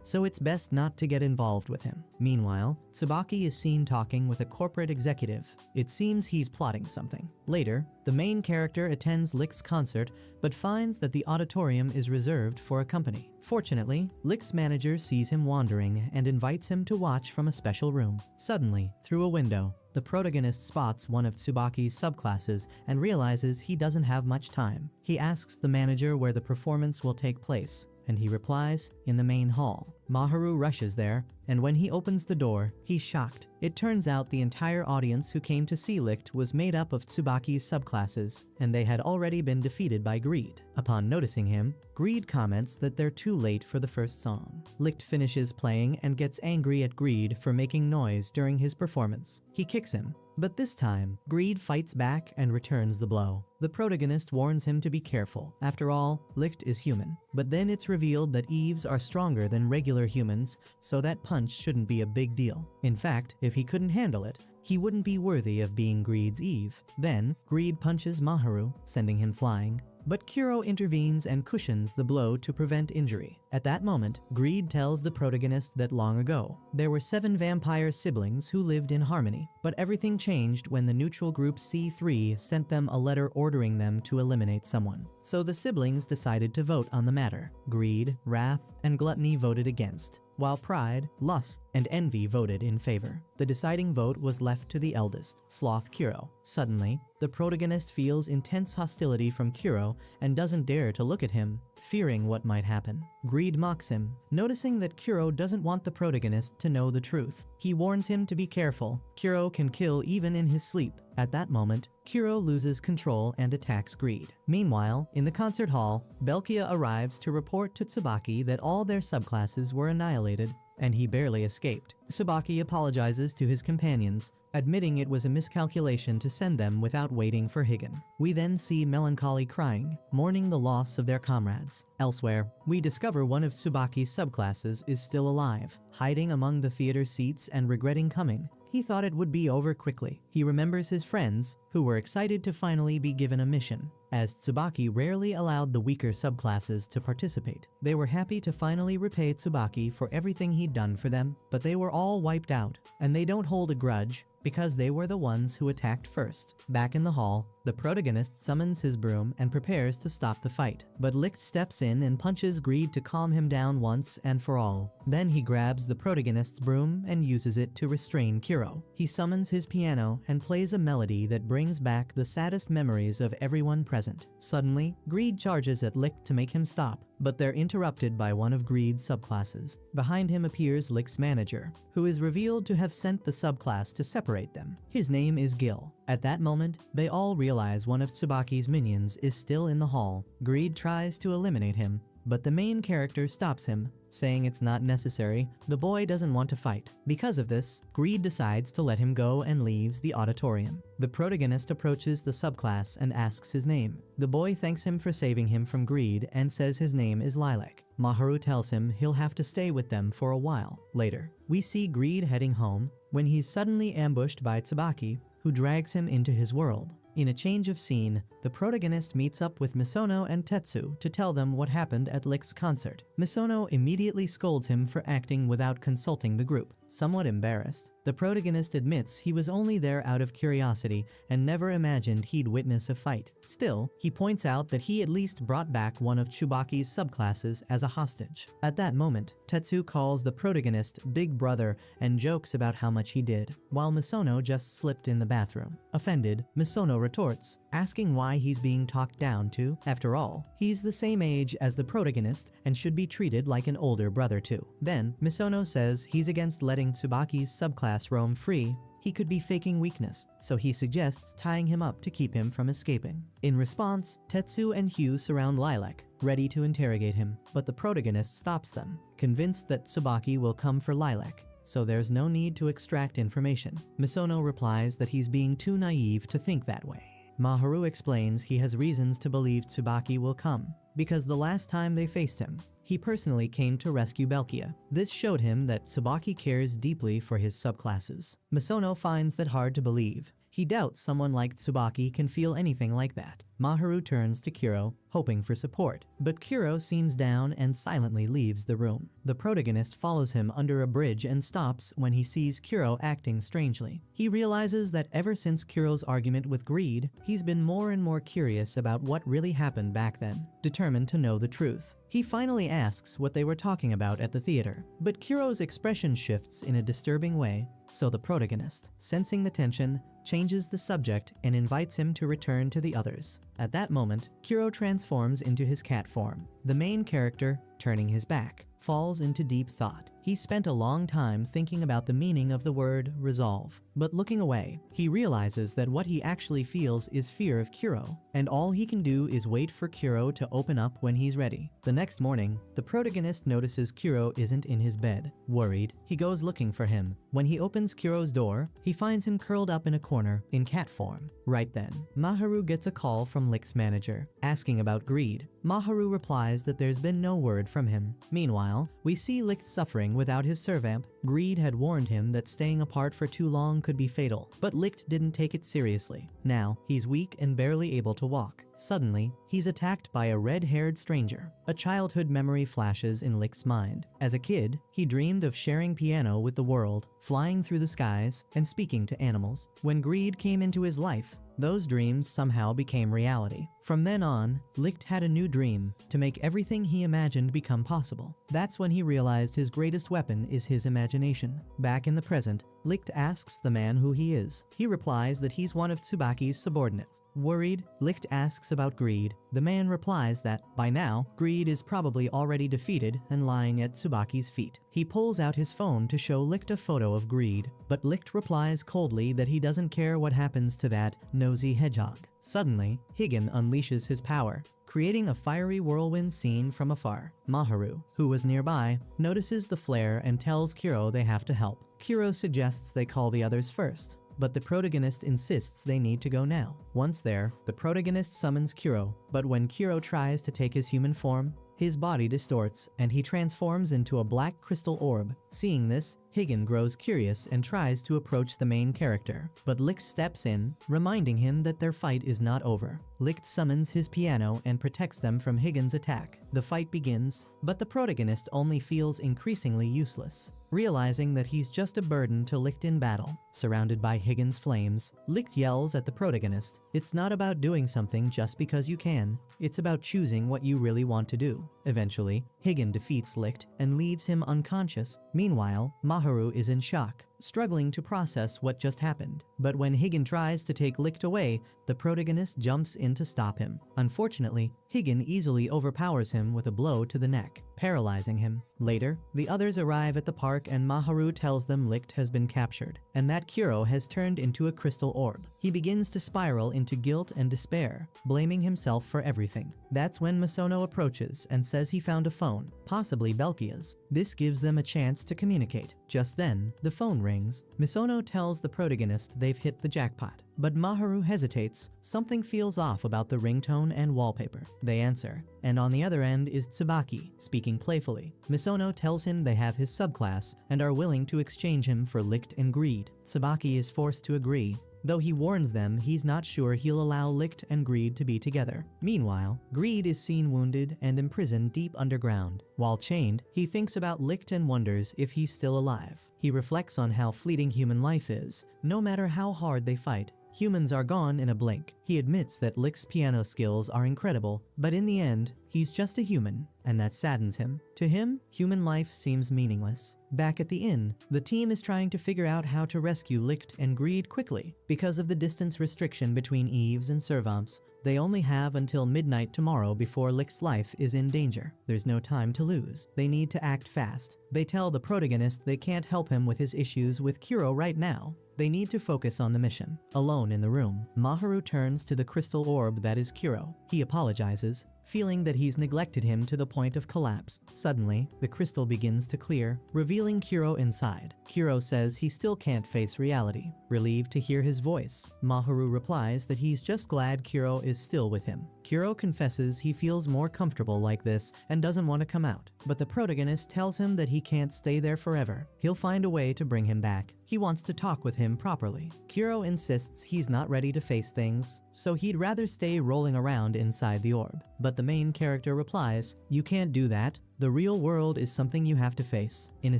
Speaker 1: So it's best not to get involved with him. Meanwhile, Tsubaki is seen talking with a corporate executive. It seems he's plotting something. Later, the main character attends Licht's concert, but finds that the auditorium is reserved for a company. Fortunately, Licht's manager sees him wandering and invites him to watch from a special room. Suddenly, through a window, the protagonist spots one of Tsubaki's subclasses and realizes he doesn't have much time. He asks the manager where the performance will take place, and he replies, in the main hall. Maharu rushes there, and when he opens the door, he's shocked. It turns out the entire audience who came to see Licht was made up of Tsubaki's subclasses, and they had already been defeated by Greed. Upon noticing him, Greed comments that they're too late for the first song. Licht finishes playing and gets angry at Greed for making noise during his performance. He kicks him, but this time, Greed fights back and returns the blow. The protagonist warns him to be careful. After all, Licht is human. But then it's revealed that Eves are stronger than regular humans, so that punch shouldn't be a big deal. In fact, if he couldn't handle it, he wouldn't be worthy of being Greed's Eve. Then, Greed punches Maharu, sending him flying. But Kuro intervenes and cushions the blow to prevent injury. At that moment, Greed tells the protagonist that long ago, there were 7 vampire siblings who lived in harmony. But everything changed when the neutral group C3 sent them a letter ordering them to eliminate someone. So the siblings decided to vote on the matter. Greed, wrath, and gluttony voted against, while pride, lust, and envy voted in favor. The deciding vote was left to the eldest, Sloth Kuro. Suddenly, the protagonist feels intense hostility from Kuro and doesn't dare to look at him, fearing what might happen. Greed mocks him, noticing that Kuro doesn't want the protagonist to know the truth. He warns him to be careful. Kuro can kill even in his sleep. At that moment, Kuro loses control and attacks Greed. Meanwhile, in the concert hall, Belkia arrives to report to Tsubaki that all their subclasses were annihilated, and he barely escaped. Tsubaki apologizes to his companions, admitting it was a miscalculation to send them without waiting for Higan. We then see Melancholy crying, mourning the loss of their comrades. Elsewhere, we discover one of Tsubaki's subclasses is still alive, hiding among the theater seats and regretting coming. He thought it would be over quickly. He remembers his friends, who were excited to finally be given a mission, as Tsubaki rarely allowed the weaker subclasses to participate. They were happy to finally repay Tsubaki for everything he'd done for them, but they were all wiped out, and they don't hold a grudge, because they were the ones who attacked first. Back in the hall, the protagonist summons his broom and prepares to stop the fight, but Licht steps in and punches Greed to calm him down once and for all. Then he grabs the protagonist's broom and uses it to restrain Kuro. He summons his piano and plays a melody that brings back the saddest memories of everyone present. Suddenly, Greed charges at Licht to make him stop, but they're interrupted by one of Greed's subclasses. Behind him appears Licht's manager, who is revealed to have sent the subclass to separate them. His name is Gil. At that moment, they all realize one of Tsubaki's minions is still in the hall. Greed tries to eliminate him, but the main character stops him, saying it's not necessary, the boy doesn't want to fight. Because of this, Greed decides to let him go and leaves the auditorium. The protagonist approaches the subclass and asks his name. The boy thanks him for saving him from Greed and says his name is Lilac. Maharu tells him he'll have to stay with them for a while. Later, we see Greed heading home when he's suddenly ambushed by Tsubaki, who drags him into his world. In a change of scene, the protagonist meets up with Misono and Tetsu to tell them what happened at Licht's concert. Misono immediately scolds him for acting without consulting the group. Somewhat embarrassed, the protagonist admits he was only there out of curiosity and never imagined he'd witness a fight. Still, he points out that he at least brought back one of Tsubaki's subclasses as a hostage. At that moment, Tetsu calls the protagonist Big Brother and jokes about how much he did, while Misono just slipped in the bathroom. Offended, Misono retorts, asking why he's being talked down to. After all, he's the same age as the protagonist and should be treated like an older brother too. Then, Misono says he's against letting Tsubaki's subclass roam free. He could be faking weakness, so he suggests tying him up to keep him from escaping. In response, Tetsu and Hugh surround Lilac, ready to interrogate him, but the protagonist stops them, convinced that Tsubaki will come for Lilac, so there's no need to extract information. Misono replies that he's being too naive to think that way. Maharu explains he has reasons to believe Tsubaki will come, because the last time they faced him, he personally came to rescue Belkia. This showed him that Tsubaki cares deeply for his subclasses. Misono finds that hard to believe. He doubts someone like Tsubaki can feel anything like that. Maharu turns to Kuro, hoping for support, but Kuro seems down and silently leaves the room. The protagonist follows him under a bridge and stops when he sees Kuro acting strangely. He realizes that ever since Kuro's argument with Greed, he's been more and more curious about what really happened back then, determined to know the truth. He finally asks what they were talking about at the theater, but Kuro's expression shifts in a disturbing way, so the protagonist, sensing the tension, changes the subject and invites him to return to the others. At that moment, Kuro transforms into his cat form. The main character, turning his back, falls into deep thought. He spent a long time thinking about the meaning of the word resolve, but looking away, he realizes that what he actually feels is fear of Kuro, and all he can do is wait for Kuro to open up when he's ready. The next morning, the protagonist notices Kuro isn't in his bed. Worried, he goes looking for him. When he opens Kuro's door, he finds him curled up in a corner, in cat form. Right then, Maharu gets a call from Licht's manager, asking about Greed. Maharu replies that there's been no word from him. Meanwhile, we see Licht suffering without his servamp. Greed had warned him that staying apart for too long could be fatal, but Licht didn't take it seriously. Now, he's weak and barely able to walk. Suddenly, he's attacked by a red-haired stranger. A childhood memory flashes in Licht's mind. As a kid, he dreamed of sharing piano with the world, flying through the skies, and speaking to animals. When Greed came into his life, those dreams somehow became reality. From then on, Licht had a new dream, to make everything he imagined become possible. That's when he realized his greatest weapon is his imagination. Back in the present, Licht asks the man who he is. He replies that he's one of Tsubaki's subordinates. Worried, Licht asks about Greed. The man replies that, by now, Greed is probably already defeated and lying at Tsubaki's feet. He pulls out his phone to show Licht a photo of Greed, but Licht replies coldly that he doesn't care what happens to that nosy hedgehog. Suddenly, Higen unleashes his power, creating a fiery whirlwind scene from afar. Maharu, who was nearby, notices the flare and tells Kuro they have to help. Kuro suggests they call the others first, but the protagonist insists they need to go now. Once there, the protagonist summons Kuro, but when Kuro tries to take his human form, his body distorts and he transforms into a black crystal orb. Seeing this, Higen grows curious and tries to approach the main character, but Licht steps in, reminding him that their fight is not over. Licht summons his piano and protects them from Higen's attack. The fight begins, but the protagonist only feels increasingly useless. realizing that he's just a burden to Licht in battle. Surrounded by Higgins' flames, Licht yells at the protagonist, "It's not about doing something just because you can. It's about choosing what you really want to do." Eventually, Higgin defeats Licht and leaves him unconscious. Meanwhile, Maharu is in shock, struggling to process what just happened. But when Higgin tries to take Licht away, the protagonist jumps in to stop him. Unfortunately, Higgin easily overpowers him with a blow to the neck, paralyzing him. Later, the others arrive at the park and Maharu tells them Licht has been captured, and that Kuro has turned into a crystal orb. He begins to spiral into guilt and despair, blaming himself for everything. That's when Misono approaches and says he found a phone, possibly Belkia's. This gives them a chance to communicate. Just then, the phone rings. Misono tells the protagonist they've hit the jackpot, but Maharu hesitates. Something feels off about the ringtone and wallpaper. They answer, and on the other end is Tsubaki, speaking playfully. Misono tells him they have his subclass and are willing to exchange him for Licht and Greed. Tsubaki is forced to agree, though he warns them he's not sure he'll allow Licht and Greed to be together. Meanwhile, Greed is seen wounded and imprisoned deep underground. While chained, he thinks about Licht and wonders if he's still alive. He reflects on how fleeting human life is. No matter how hard they fight, humans are gone in a blink. He admits that Licht's piano skills are incredible, but in the end, he's just a human, and that saddens him. To him, human life seems meaningless. Back at the inn, the team is trying to figure out how to rescue Licht and Greed quickly. Because of the distance restriction between Eves and Servamps, they only have until midnight tomorrow before Licht's life is in danger. There's no time to lose. They need to act fast. They tell the protagonist they can't help him with his issues with Kuro right now. They need to focus on the mission. Alone in the room, Maharu turns to the crystal orb that is Kuro. He apologizes, feeling that he's neglected him to the point of collapse. Suddenly, the crystal begins to clear, revealing Kuro inside. Kuro says he still can't face reality. Relieved to hear his voice, Maharu replies that he's just glad Kuro is still with him. Kuro confesses he feels more comfortable like this and doesn't want to come out, but the protagonist tells him that he can't stay there forever. He'll find a way to bring him back. He wants to talk with him properly. Kuro insists he's not ready to face things, so he'd rather stay rolling around inside the orb. But the main character replies, "You can't do that. The real world is something you have to face." In a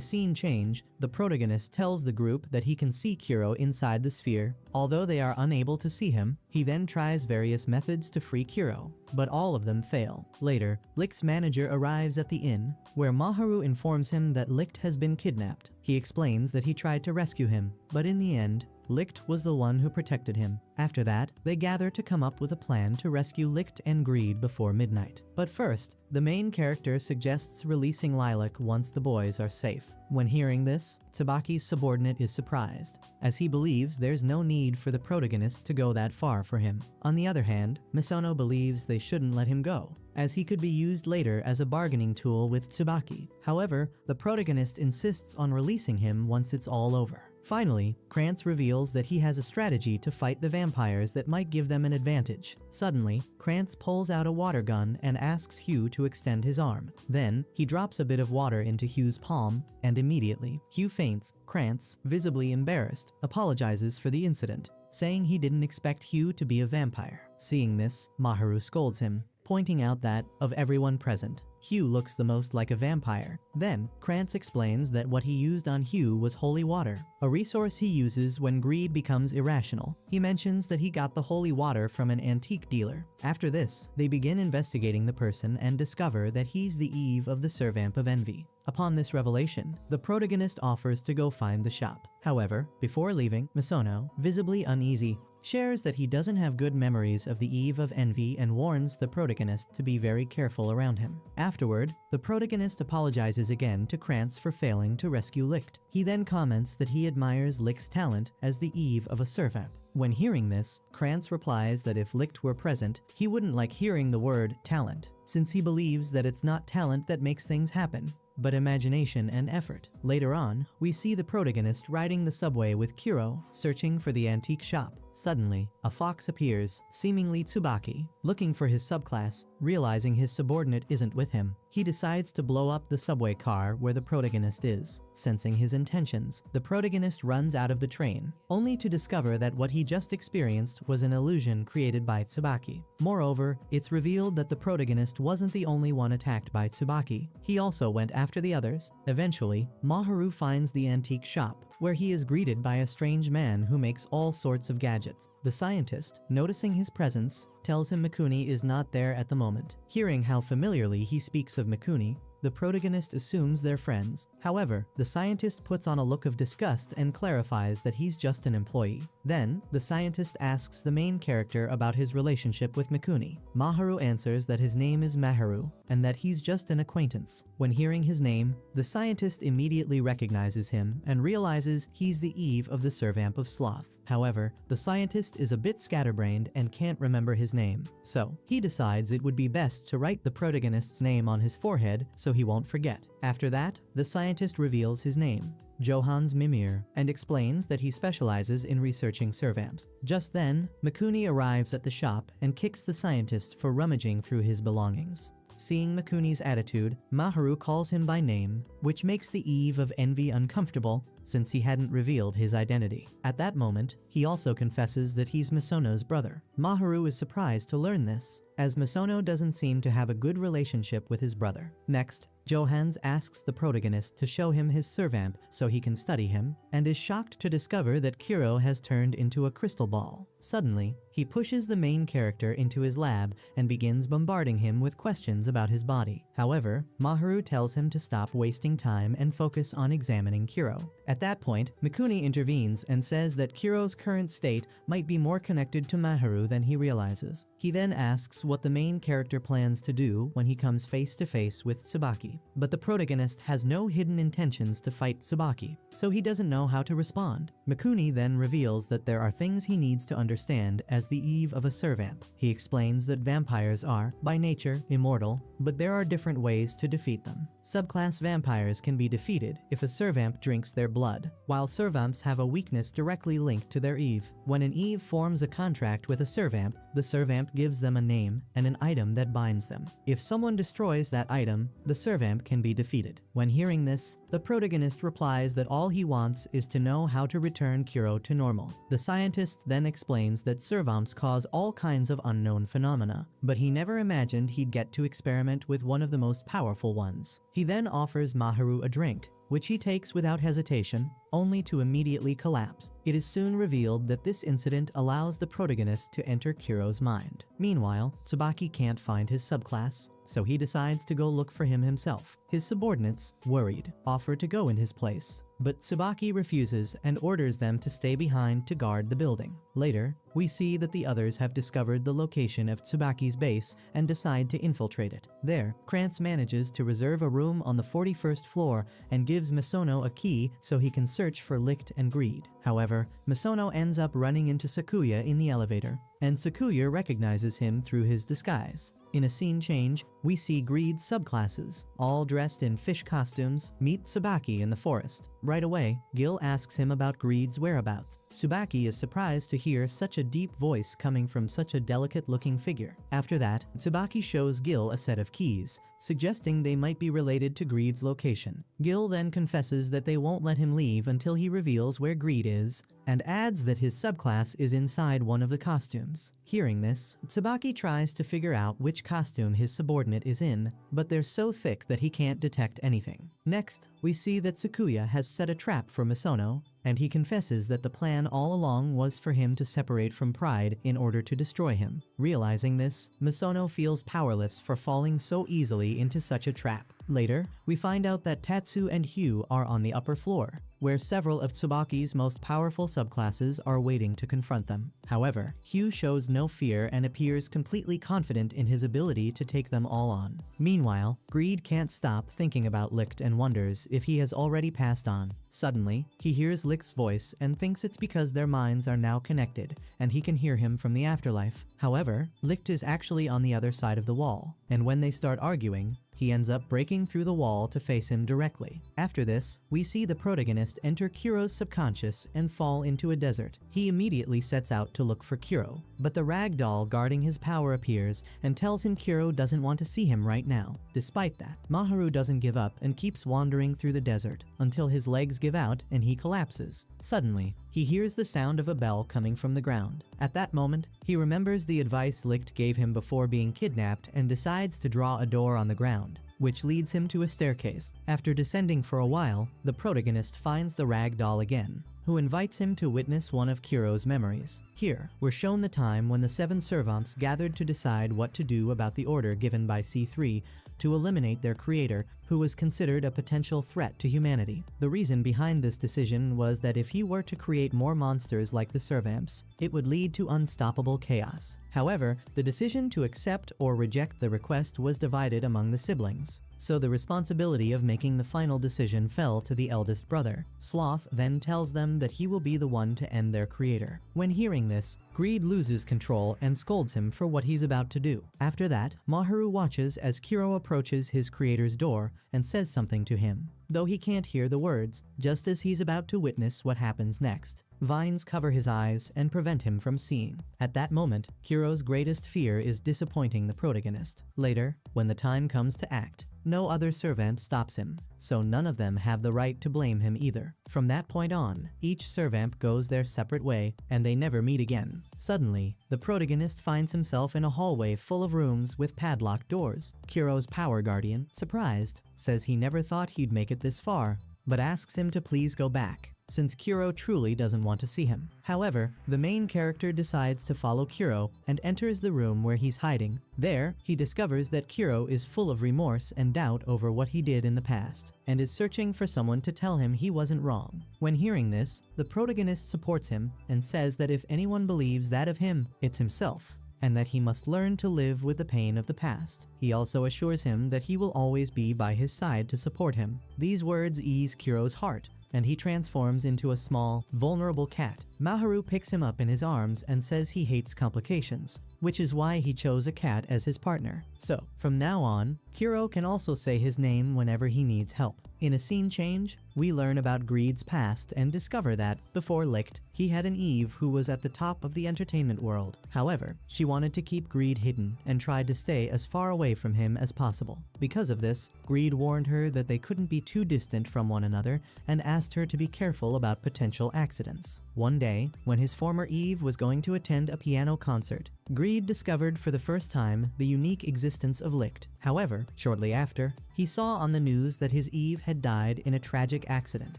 Speaker 1: scene change, the protagonist tells the group that he can see Kuro inside the sphere. Although they are unable to see him, he then tries various methods to free Kuro, but all of them fail. Later, Licht's manager arrives at the inn, where Maharu informs him that Licht has been kidnapped. He explains that he tried to rescue him, but in the end, Licht was the one who protected him. After that, they gather to come up with a plan to rescue Licht and Greed before midnight. But first, the main character suggests releasing Lilac once the boys are safe. When hearing this, Tsubaki's subordinate is surprised, as he believes there's no need for the protagonist to go that far for him. On the other hand, Misono believes they shouldn't let him go, as he could be used later as a bargaining tool with Tsubaki. However, the protagonist insists on releasing him once it's all over. Finally, Krantz reveals that he has a strategy to fight the vampires that might give them an advantage. Suddenly, Krantz pulls out a water gun and asks Hugh to extend his arm. Then, he drops a bit of water into Hugh's palm, and immediately, Hugh faints. Krantz, visibly embarrassed, apologizes for the incident, saying he didn't expect Hugh to be a vampire. Seeing this, Maharu scolds him, pointing out that, of everyone present, Hugh looks the most like a vampire. Then, Krantz explains that what he used on Hugh was holy water, a resource he uses when greed becomes irrational. He mentions that he got the holy water from an antique dealer. After this, they begin investigating the person and discover that he's the Eve of the Servamp of Envy. Upon this revelation, the protagonist offers to go find the shop. However, before leaving, Misono, visibly uneasy, shares that he doesn't have good memories of the Eve of Envy and warns the protagonist to be very careful around him. Afterward, the protagonist apologizes again to Krantz for failing to rescue Licht. He then comments that he admires Licht's talent as the Eve of a Servamp. When hearing this, Krantz replies that if Licht were present, he wouldn't like hearing the word talent, since he believes that it's not talent that makes things happen, but imagination and effort. Later on, we see the protagonist riding the subway with Kuro, searching for the antique shop. Suddenly, a fox appears, seemingly Tsubaki, looking for his subclass. Realizing his subordinate isn't with him, he decides to blow up the subway car where the protagonist is. Sensing his intentions, the protagonist runs out of the train, only to discover that what he just experienced was an illusion created by Tsubaki. Moreover, it's revealed that the protagonist wasn't the only one attacked by Tsubaki. He also went after the others. Eventually, Maharu finds the antique shop, where he is greeted by a strange man who makes all sorts of gadgets. The scientist, noticing his presence, tells him Mikuni is not there at the moment. Hearing how familiarly he speaks of Mikuni, the protagonist assumes they're friends. However, the scientist puts on a look of disgust and clarifies that he's just an employee. Then, the scientist asks the main character about his relationship with Mikuni. Maharu answers that his name is Maharu, and that he's just an acquaintance. When hearing his name, the scientist immediately recognizes him and realizes he's the Eve of the Servamp of Sloth. However, the scientist is a bit scatterbrained and can't remember his name, so he decides it would be best to write the protagonist's name on his forehead so he won't forget. After that, the scientist reveals his name, Johans Mimir, and explains that he specializes in researching servamps. Just then, Mikuni arrives at the shop and kicks the scientist for rummaging through his belongings. Seeing Mikuni's attitude, Maharu calls him by name, which makes the Eve of Envy uncomfortable since he hadn't revealed his identity. At that moment, he also confesses that he's Misono's brother. Maharu is surprised to learn this, as Misono doesn't seem to have a good relationship with his brother. Next, Johans asks the protagonist to show him his servamp so he can study him, and is shocked to discover that Kuro has turned into a crystal ball. Suddenly, he pushes the main character into his lab and begins bombarding him with questions about his body. However, Maharu tells him to stop wasting time and focus on examining Kuro. At that point, Mikuni intervenes and says that Kuro's current state might be more connected to Maharu than he realizes. He then asks what the main character plans to do when he comes face to face with Tsubaki. But the protagonist has no hidden intentions to fight Tsubaki, so he doesn't know how to respond. Mikuni then reveals that there are things he needs to understand as the Eve of a servamp. He explains that vampires are, by nature, immortal, but there are different ways to defeat them. Subclass vampires can be defeated if a servamp drinks their blood, while servamps have a weakness directly linked to their Eve. When an Eve forms a contract with a servamp, the servamp gives them a name and an item that binds them. If someone destroys that item, the servamp can be defeated. When hearing this, the protagonist replies that all he wants is to know how to return Kuro to normal. The scientist then explains that servamps cause all kinds of unknown phenomena, but he never imagined he'd get to experiment with one of the most powerful ones. He then offers Maharu a drink, which he takes without hesitation, only to immediately collapse. It is soon revealed that this incident allows the protagonist to enter Kuro's mind. Meanwhile, Tsubaki can't find his subclass, so he decides to go look for him himself. His subordinates, worried, offer to go in his place, but Tsubaki refuses and orders them to stay behind to guard the building. Later, we see that the others have discovered the location of Tsubaki's base and decide to infiltrate it. There, Krantz manages to reserve a room on the 41st floor and gives Misono a key so he can search for Licht and Greed. However, Misono ends up running into Sakuya in the elevator, and Sakuya recognizes him through his disguise. In a scene change, we see Greed's subclasses, all dressed in fish costumes, meet Tsubaki in the forest. Right away, Gil asks him about Greed's whereabouts. Tsubaki is surprised to hear such a deep voice coming from such a delicate-looking figure. After that, Tsubaki shows Gil a set of keys, suggesting they might be related to Greed's location. Gil then confesses that they won't let him leave until he reveals where Greed is, and adds that his subclass is inside one of the costumes. Hearing this, Tsubaki tries to figure out which costume his subordinate is in, but they're so thick that he can't detect anything. Next, we see that Sakuya has set a trap for Misono, and he confesses that the plan all along was for him to separate from Pride in order to destroy him. Realizing this, Misono feels powerless for falling so easily into such a trap. Later, we find out that Tatsu and Hyu are on the upper floor, where several of Tsubaki's most powerful subclasses are waiting to confront them. However, Hyu shows no fear and appears completely confident in his ability to take them all on. Meanwhile, Greed can't stop thinking about Licht and wonders if he has already passed on. Suddenly, he hears Licht's voice and thinks it's because their minds are now connected and he can hear him from the afterlife. However, Licht is actually on the other side of the wall, and when they start arguing, he ends up breaking through the wall to face him directly. After this, we see the protagonist enter Kuro's subconscious and fall into a desert. He immediately sets out to look for Kuro, but the rag doll guarding his power appears and tells him Kuro doesn't want to see him right now. Despite that, Maharu doesn't give up and keeps wandering through the desert until his legs give out and he collapses. Suddenly, he hears the sound of a bell coming from the ground. At that moment, he remembers the advice Licht gave him before being kidnapped and decides to draw a door on the ground, which leads him to a staircase. After descending for a while, the protagonist finds the rag doll again, who invites him to witness one of Kuro's memories. Here, we're shown the time when the 7 servants gathered to decide what to do about the order given by C3 to eliminate their creator, who was considered a potential threat to humanity. The reason behind this decision was that if he were to create more monsters like the servamps, it would lead to unstoppable chaos. However, the decision to accept or reject the request was divided among the siblings, so the responsibility of making the final decision fell to the eldest brother. Sloth then tells them that he will be the one to end their creator. When hearing this, Greed loses control and scolds him for what he's about to do. After that, Maharu watches as Kuro approaches his creator's door and says something to him, though he can't hear the words, just as he's about to witness what happens next. Vines cover his eyes and prevent him from seeing. At that moment, Kuro's greatest fear is disappointing the protagonist. Later, when the time comes to act, no other servant stops him, so none of them have the right to blame him either. From that point on, each servant goes their separate way, and they never meet again. Suddenly, the protagonist finds himself in a hallway full of rooms with padlocked doors. Kuro's power guardian, surprised, says he never thought he'd make it this far, but asks him to please go back, since Kuro truly doesn't want to see him. However, the main character decides to follow Kuro and enters the room where he's hiding. There, he discovers that Kuro is full of remorse and doubt over what he did in the past, and is searching for someone to tell him he wasn't wrong. When hearing this, the protagonist supports him and says that if anyone believes that of him, it's himself, and that he must learn to live with the pain of the past. He also assures him that he will always be by his side to support him. These words ease Kuro's heart, and he transforms into a small, vulnerable cat. Maharu picks him up in his arms and says he hates complications, which is why he chose a cat as his partner. So, from now on, Kuro can also say his name whenever he needs help. In a scene change, we learn about Greed's past and discover that, before Licht, he had an Eve who was at the top of the entertainment world. However, she wanted to keep Greed hidden and tried to stay as far away from him as possible. Because of this, Greed warned her that they couldn't be too distant from one another and asked her to be careful about potential accidents. One day, when his former Eve was going to attend a piano concert, Greed discovered for the first time the unique existence of Licht. However, shortly after, he saw on the news that his Eve had died in a tragic accident.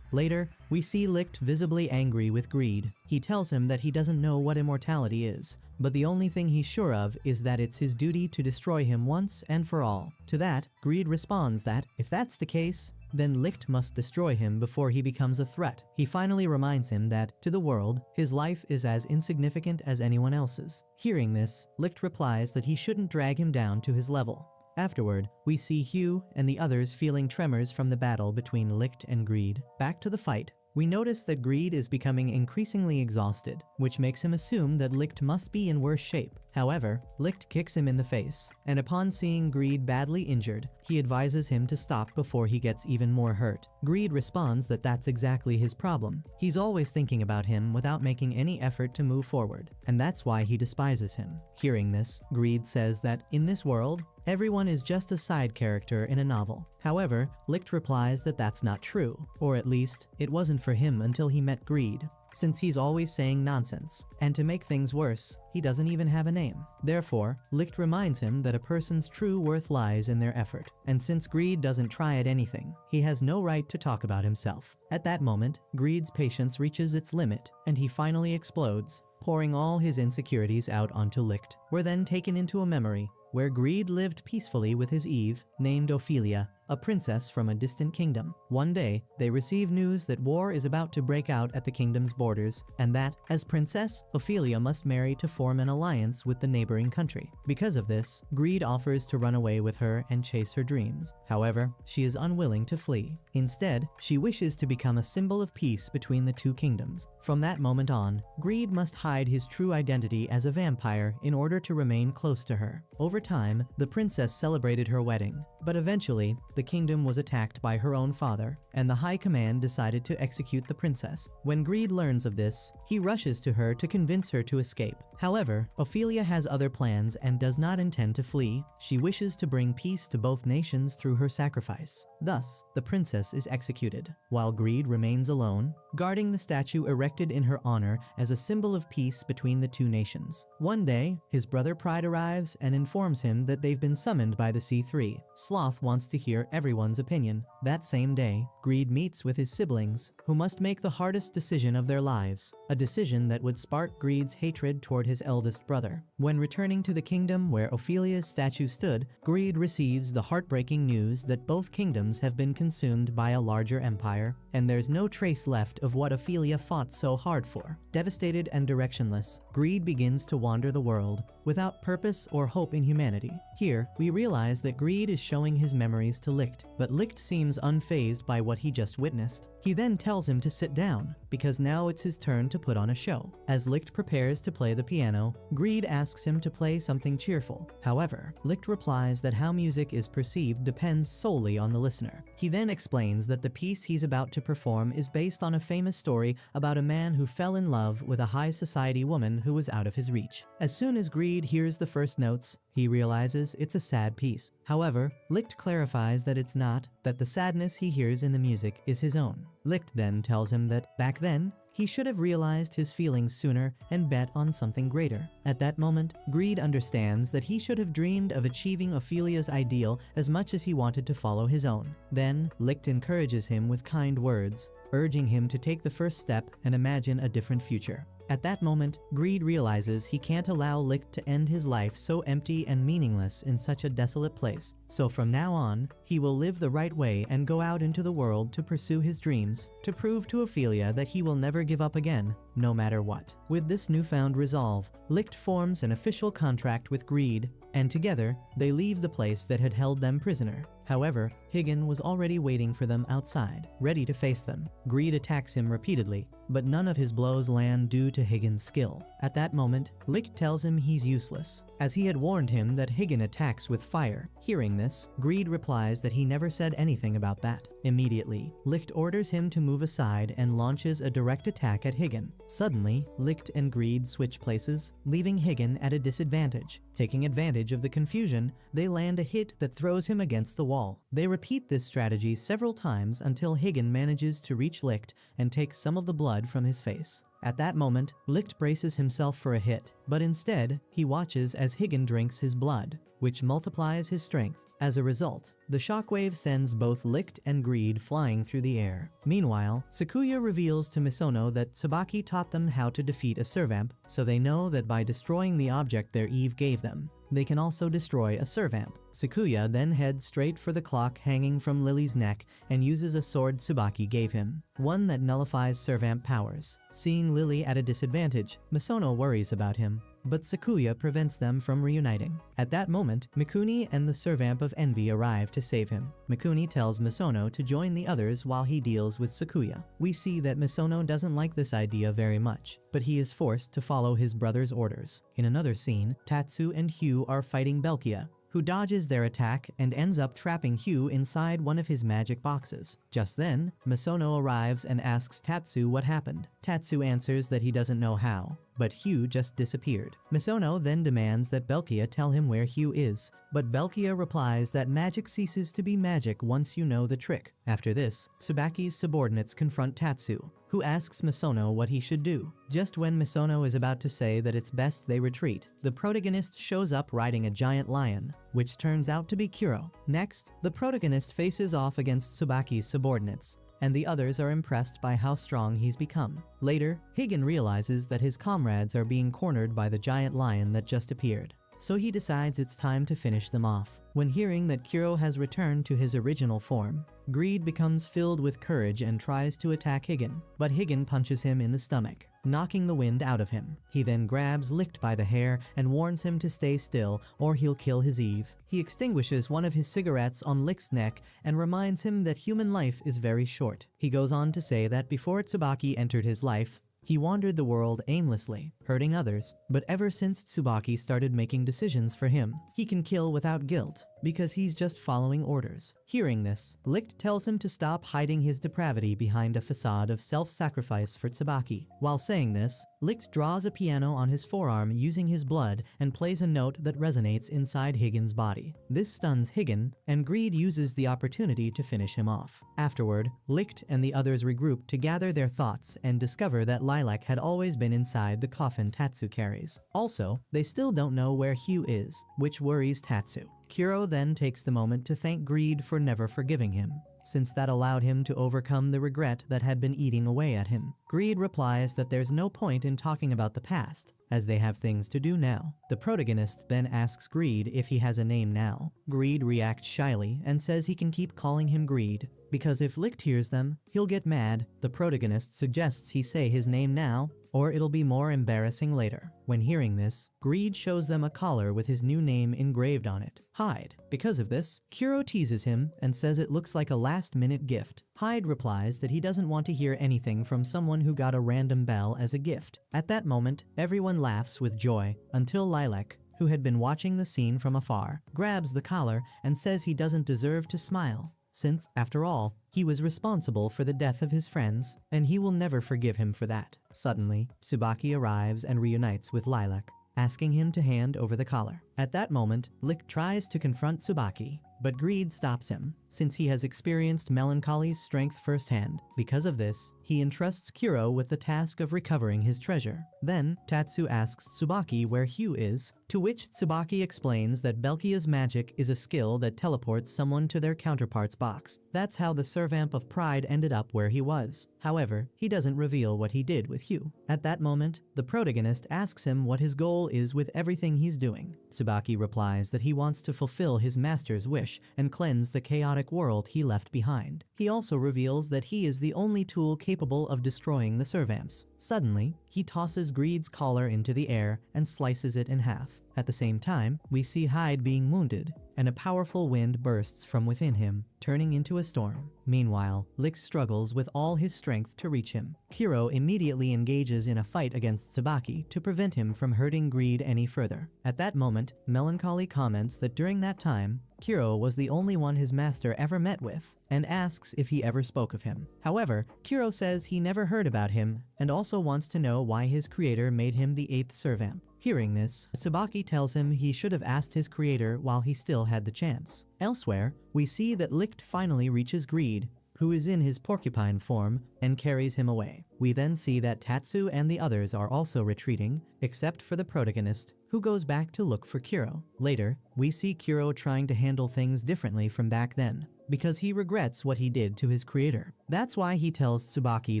Speaker 1: Later, we see Licht visibly angry with Greed. He tells him that he doesn't know what immortality is, but the only thing he's sure of is that it's his duty to destroy him once and for all. To that, Greed responds that, if that's the case, then Licht must destroy him before he becomes a threat. He finally reminds him that, to the world, his life is as insignificant as anyone else's. Hearing this, Licht replies that he shouldn't drag him down to his level. Afterward, we see Hugh and the others feeling tremors from the battle between Licht and Greed. Back to the fight, we notice that Greed is becoming increasingly exhausted, which makes him assume that Licht must be in worse shape. However, Licht kicks him in the face, and upon seeing Greed badly injured, he advises him to stop before he gets even more hurt. Greed responds that that's exactly his problem. He's always thinking about him without making any effort to move forward, and that's why he despises him. Hearing this, Greed says that, in this world, everyone is just a side character in a novel. However, Licht replies that that's not true, or at least, it wasn't for him until he met Greed, since he's always saying nonsense, and to make things worse, he doesn't even have a name. Therefore, Licht reminds him that a person's true worth lies in their effort, and since Greed doesn't try at anything, he has no right to talk about himself. At that moment, Greed's patience reaches its limit, and he finally explodes, pouring all his insecurities out onto Licht. We're then taken into a memory where Greed lived peacefully with his Eve, named Ophelia, a princess from a distant kingdom. One day, they receive news that war is about to break out at the kingdom's borders, and that, as princess, Ophelia must marry to form an alliance with the neighboring country. Because of this, Greed offers to run away with her and chase her dreams. However, she is unwilling to flee. Instead, she wishes to become a symbol of peace between the two kingdoms. From that moment on, Greed must hide his true identity as a vampire in order to remain close to her. Over time, the princess celebrated her wedding, But eventually, the kingdom was attacked by her own father, and the High Command decided to execute the princess. When Greed learns of this, he rushes to her to convince her to escape. However, Ophelia has other plans and does not intend to flee. She wishes to bring peace to both nations through her sacrifice. Thus, the princess is executed, while Greed remains alone, guarding the statue erected in her honor as a symbol of peace between the two nations. One day, his brother Pride arrives and informs him that they've been summoned by the C3. Sloth wants to hear everyone's opinion. That same day, Greed meets with his siblings, who must make the hardest decision of their lives, a decision that would spark Greed's hatred toward his eldest brother. When returning to the kingdom where Ophelia's statue stood, Greed receives the heartbreaking news that both kingdoms have been consumed by a larger empire, and there's no trace left of what Ophelia fought so hard for. Devastated and directionless, Greed begins to wander the world, without purpose or hope in humanity. Here, we realize that Greed is showing his memories to Licht, but Licht seems unfazed by what he just witnessed. He then tells him to sit down, because now it's his turn to put on a show. As Licht prepares to play the piano, Greed asks him to play something cheerful. However, Licht replies that how music is perceived depends solely on the listener. He then explains that the piece he's about to perform is based on a famous story about a man who fell in love with a high society woman who was out of his reach. As soon as Greed hears the first notes, he realizes it's a sad piece. However, Licht clarifies that it's not, that the sadness he hears in the music is his own. Licht then tells him that, back then, he should have realized his feelings sooner and bet on something greater. At that moment, Greed understands that he should have dreamed of achieving Ophelia's ideal as much as he wanted to follow his own. Then, Licht encourages him with kind words, urging him to take the first step and imagine a different future. At that moment, Greed realizes he can't allow Licht to end his life so empty and meaningless in such a desolate place. So from now on, he will live the right way and go out into the world to pursue his dreams, to prove to Ophelia that he will never give up again, no matter what. With this newfound resolve, Licht forms an official contract with Greed, and together, they leave the place that had held them prisoner. However, Higgin was already waiting for them outside, ready to face them. Greed attacks him repeatedly, but none of his blows land due to Higgin's skill. At that moment, Licht tells him he's useless, as he had warned him that Higgin attacks with fire. Hearing this, Greed replies that he never said anything about that. Immediately, Licht orders him to move aside and launches a direct attack at Higgin. Suddenly, Licht and Greed switch places, leaving Higgin at a disadvantage. Taking advantage of the confusion, they land a hit that throws him against the wall. They repeat this strategy several times until Higgin manages to reach Licht and take some of the blood from his face. At that moment, Licht braces himself for a hit, but instead, he watches as Higgin drinks his blood, which multiplies his strength. As a result, the shockwave sends both Licht and Greed flying through the air. Meanwhile, Sakuya reveals to Misono that Tsubaki taught them how to defeat a servamp, so they know that by destroying the object their Eve gave them, they can also destroy a servamp. Sakuya then heads straight for the clock hanging from Lily's neck and uses a sword Tsubaki gave him, one that nullifies servamp powers. Seeing Lily at a disadvantage, Misono worries about him, but Sakuya prevents them from reuniting. At that moment, Mikuni and the Servamp of Envy arrive to save him. Mikuni tells Misono to join the others while he deals with Sakuya. We see that Misono doesn't like this idea very much, but he is forced to follow his brother's orders. In another scene, Tatsu and Hugh are fighting Belkia, who dodges their attack and ends up trapping Hugh inside one of his magic boxes. Just then, Misono arrives and asks Tatsu what happened. Tatsu answers that he doesn't know how, but Hugh just disappeared. Misono then demands that Belkia tell him where Hugh is, but Belkia replies that magic ceases to be magic once you know the trick. After this, Tsubaki's subordinates confront Tatsu, who asks Misono what he should do. Just when Misono is about to say that it's best they retreat, the protagonist shows up riding a giant lion, which turns out to be Kuro. Next, the protagonist faces off against Tsubaki's subordinates, and the others are impressed by how strong he's become. Later, Higgin realizes that his comrades are being cornered by the giant lion that just appeared, so he decides it's time to finish them off. When hearing that Kuro has returned to his original form, Greed becomes filled with courage and tries to attack Higgin, but Higgin punches him in the stomach, knocking the wind out of him. He then grabs Licht by the hair and warns him to stay still or he'll kill his Eve. He extinguishes one of his cigarettes on Licht's neck and reminds him that human life is very short. He goes on to say that before Tsubaki entered his life, he wandered the world aimlessly, hurting others, but ever since Tsubaki started making decisions for him, he can kill without guilt, because he's just following orders. Hearing this, Licht tells him to stop hiding his depravity behind a facade of self-sacrifice for Tsubaki. While saying this, Licht draws a piano on his forearm using his blood and plays a note that resonates inside Higen's body. This stuns Higen, and Greed uses the opportunity to finish him off. Afterward, Licht and the others regroup to gather their thoughts and discover that Lilac had always been inside the coffin Tatsu carries. Also, they still don't know where Hugh is, which worries Tatsu. Kuro then takes the moment to thank Greed for never forgiving him, since that allowed him to overcome the regret that had been eating away at him. Greed replies that there's no point in talking about the past, as they have things to do now. The protagonist then asks Greed if he has a name now. Greed reacts shyly and says he can keep calling him Greed, because if Licht hears them, he'll get mad. The protagonist suggests he say his name now, or it'll be more embarrassing later. When hearing this, Greed shows them a collar with his new name engraved on it, Hyde. Because of this, Kuro teases him and says it looks like a last-minute gift. Hyde replies that he doesn't want to hear anything from someone who got a random bell as a gift. At that moment, everyone laughs with joy, until Lilac, who had been watching the scene from afar, grabs the collar and says he doesn't deserve to smile, since, after all, he was responsible for the death of his friends, and he will never forgive him for that. Suddenly, Tsubaki arrives and reunites with Lilac, asking him to hand over the collar. At that moment, Licht tries to confront Tsubaki, but Greed stops him, since he has experienced Melancholy's strength firsthand. Because of this, he entrusts Kuro with the task of recovering his treasure. Then, Tatsu asks Tsubaki where Hugh is, to which Tsubaki explains that Belkia's magic is a skill that teleports someone to their counterpart's box. That's how the Servamp of Pride ended up where he was. However, he doesn't reveal what he did with Hugh. At that moment, the protagonist asks him what his goal is with everything he's doing. Tsubaki replies that he wants to fulfill his master's wish and cleanse the chaotic world he left behind. He also reveals that he is the only tool capable of destroying the Servamps. Suddenly, he tosses Greed's collar into the air and slices it in half. At the same time, we see Hyde being wounded, and a powerful wind bursts from within him, turning into a storm. Meanwhile, Licht struggles with all his strength to reach him. Kuro immediately engages in a fight against Tsubaki to prevent him from hurting Greed any further. At that moment, Melancholy comments that during that time, Kuro was the only one his master ever met with, and asks if he ever spoke of him. However, Kuro says he never heard about him, and also wants to know why his creator made him the 8th Servamp. Hearing this, Tsubaki tells him he should have asked his creator while he still had the chance. Elsewhere, we see that Licht finally reaches Greed, who is in his porcupine form, and carries him away. We then see that Tatsu and the others are also retreating, except for the protagonist, who goes back to look for Kuro. Later, we see Kuro trying to handle things differently from back then, because he regrets what he did to his creator. That's why he tells Tsubaki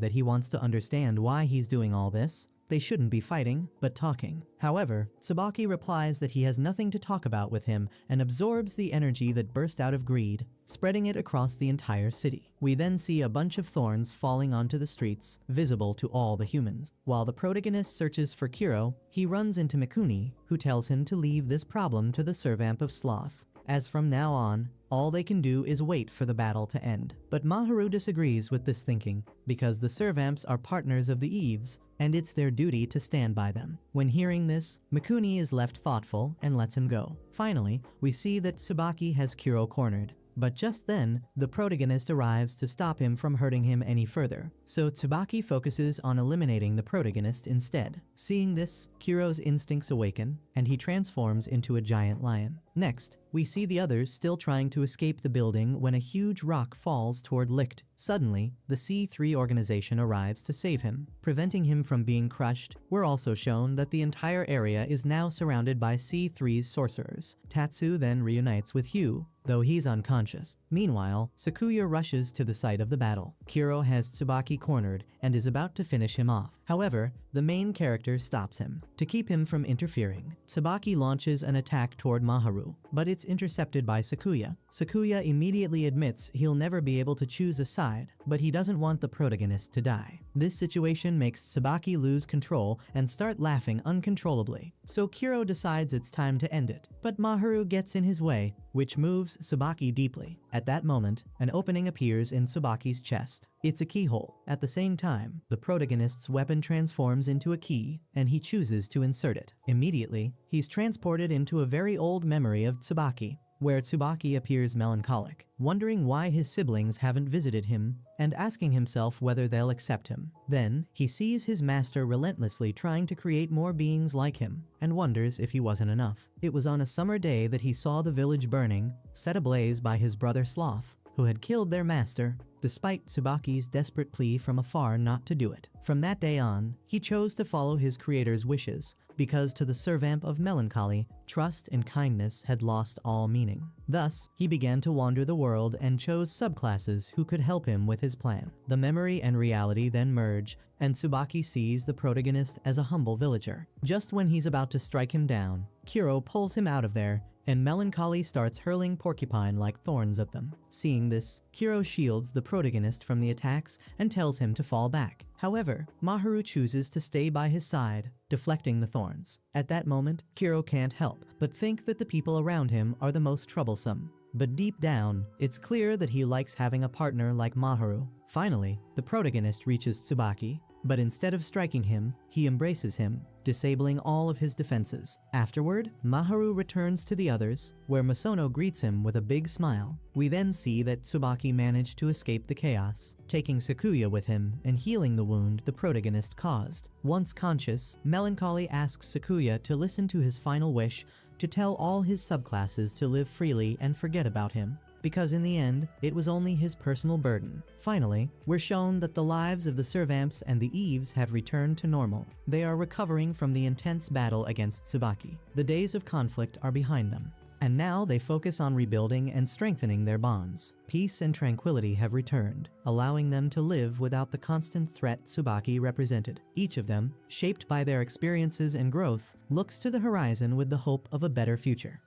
Speaker 1: that he wants to understand why he's doing all this. They shouldn't be fighting, but talking. However, Tsubaki replies that he has nothing to talk about with him and absorbs the energy that burst out of Greed, spreading it across the entire city. We then see a bunch of thorns falling onto the streets, visible to all the humans. While the protagonist searches for Kuro, he runs into Mikuni, who tells him to leave this problem to the Servamp of Sloth, as from now on, all they can do is wait for the battle to end. But Maharu disagrees with this thinking, because the Servamps are partners of the Eves, and it's their duty to stand by them. When hearing this, Mikuni is left thoughtful and lets him go. Finally, we see that Tsubaki has Kuro cornered. But just then, the protagonist arrives to stop him from hurting him any further, so Tsubaki focuses on eliminating the protagonist instead. Seeing this, Kuro's instincts awaken, and he transforms into a giant lion. Next, we see the others still trying to escape the building when a huge rock falls toward Licht. Suddenly, the C3 organization arrives to save him, preventing him from being crushed. We're also shown that the entire area is now surrounded by C3's sorcerers. Tatsu then reunites with Hugh, though he's unconscious. Meanwhile, Sakuya rushes to the site of the battle. Kuro has Tsubaki cornered and is about to finish him off. However, the main character stops him. To keep him from interfering, Tsubaki launches an attack toward Maharu, but it's intercepted by Sakuya. Sakuya immediately admits he'll never be able to choose a side, but he doesn't want the protagonist to die. This situation makes Tsubaki lose control and start laughing uncontrollably, so Kuro decides it's time to end it. But Maharu gets in his way, which moves Tsubaki deeply. At that moment, an opening appears in Tsubaki's chest. It's a keyhole. At the same time, the protagonist's weapon transforms into a key, and he chooses to insert it. Immediately, he's transported into a very old memory of Tsubaki. where Tsubaki appears melancholic, wondering why his siblings haven't visited him and asking himself whether they'll accept him. Then, he sees his master relentlessly trying to create more beings like him and wonders if he wasn't enough. It was on a summer day that he saw the village burning, set ablaze by his brother Sloth, who had killed their master, despite Tsubaki's desperate plea from afar not to do it. From that day on, he chose to follow his creator's wishes, because to the servamp of melancholy, trust and kindness had lost all meaning. Thus, he began to wander the world and chose subclasses who could help him with his plan. The memory and reality then merge, and Tsubaki sees the protagonist as a humble villager. Just when he's about to strike him down, Kuro pulls him out of there, and Melancholy starts hurling porcupine-like thorns at them. Seeing this, Kuro shields the protagonist from the attacks and tells him to fall back. However, Maharu chooses to stay by his side, deflecting the thorns. At that moment, Kuro can't help but think that the people around him are the most troublesome. But deep down, it's clear that he likes having a partner like Maharu. Finally, the protagonist reaches Tsubaki, but instead of striking him, he embraces him, disabling all of his defenses. Afterward, Maharu returns to the others, where Masono greets him with a big smile. We then see that Tsubaki managed to escape the chaos, taking Sakuya with him and healing the wound the protagonist caused. Once conscious, Melancholy asks Sakuya to listen to his final wish to tell all his subclasses to live freely and forget about him, because in the end, it was only his personal burden. Finally, we're shown that the lives of the Servamps and the Eves have returned to normal. They are recovering from the intense battle against Tsubaki. The days of conflict are behind them, and now they focus on rebuilding and strengthening their bonds. Peace and tranquility have returned, allowing them to live without the constant threat Tsubaki represented. Each of them, shaped by their experiences and growth, looks to the horizon with the hope of a better future.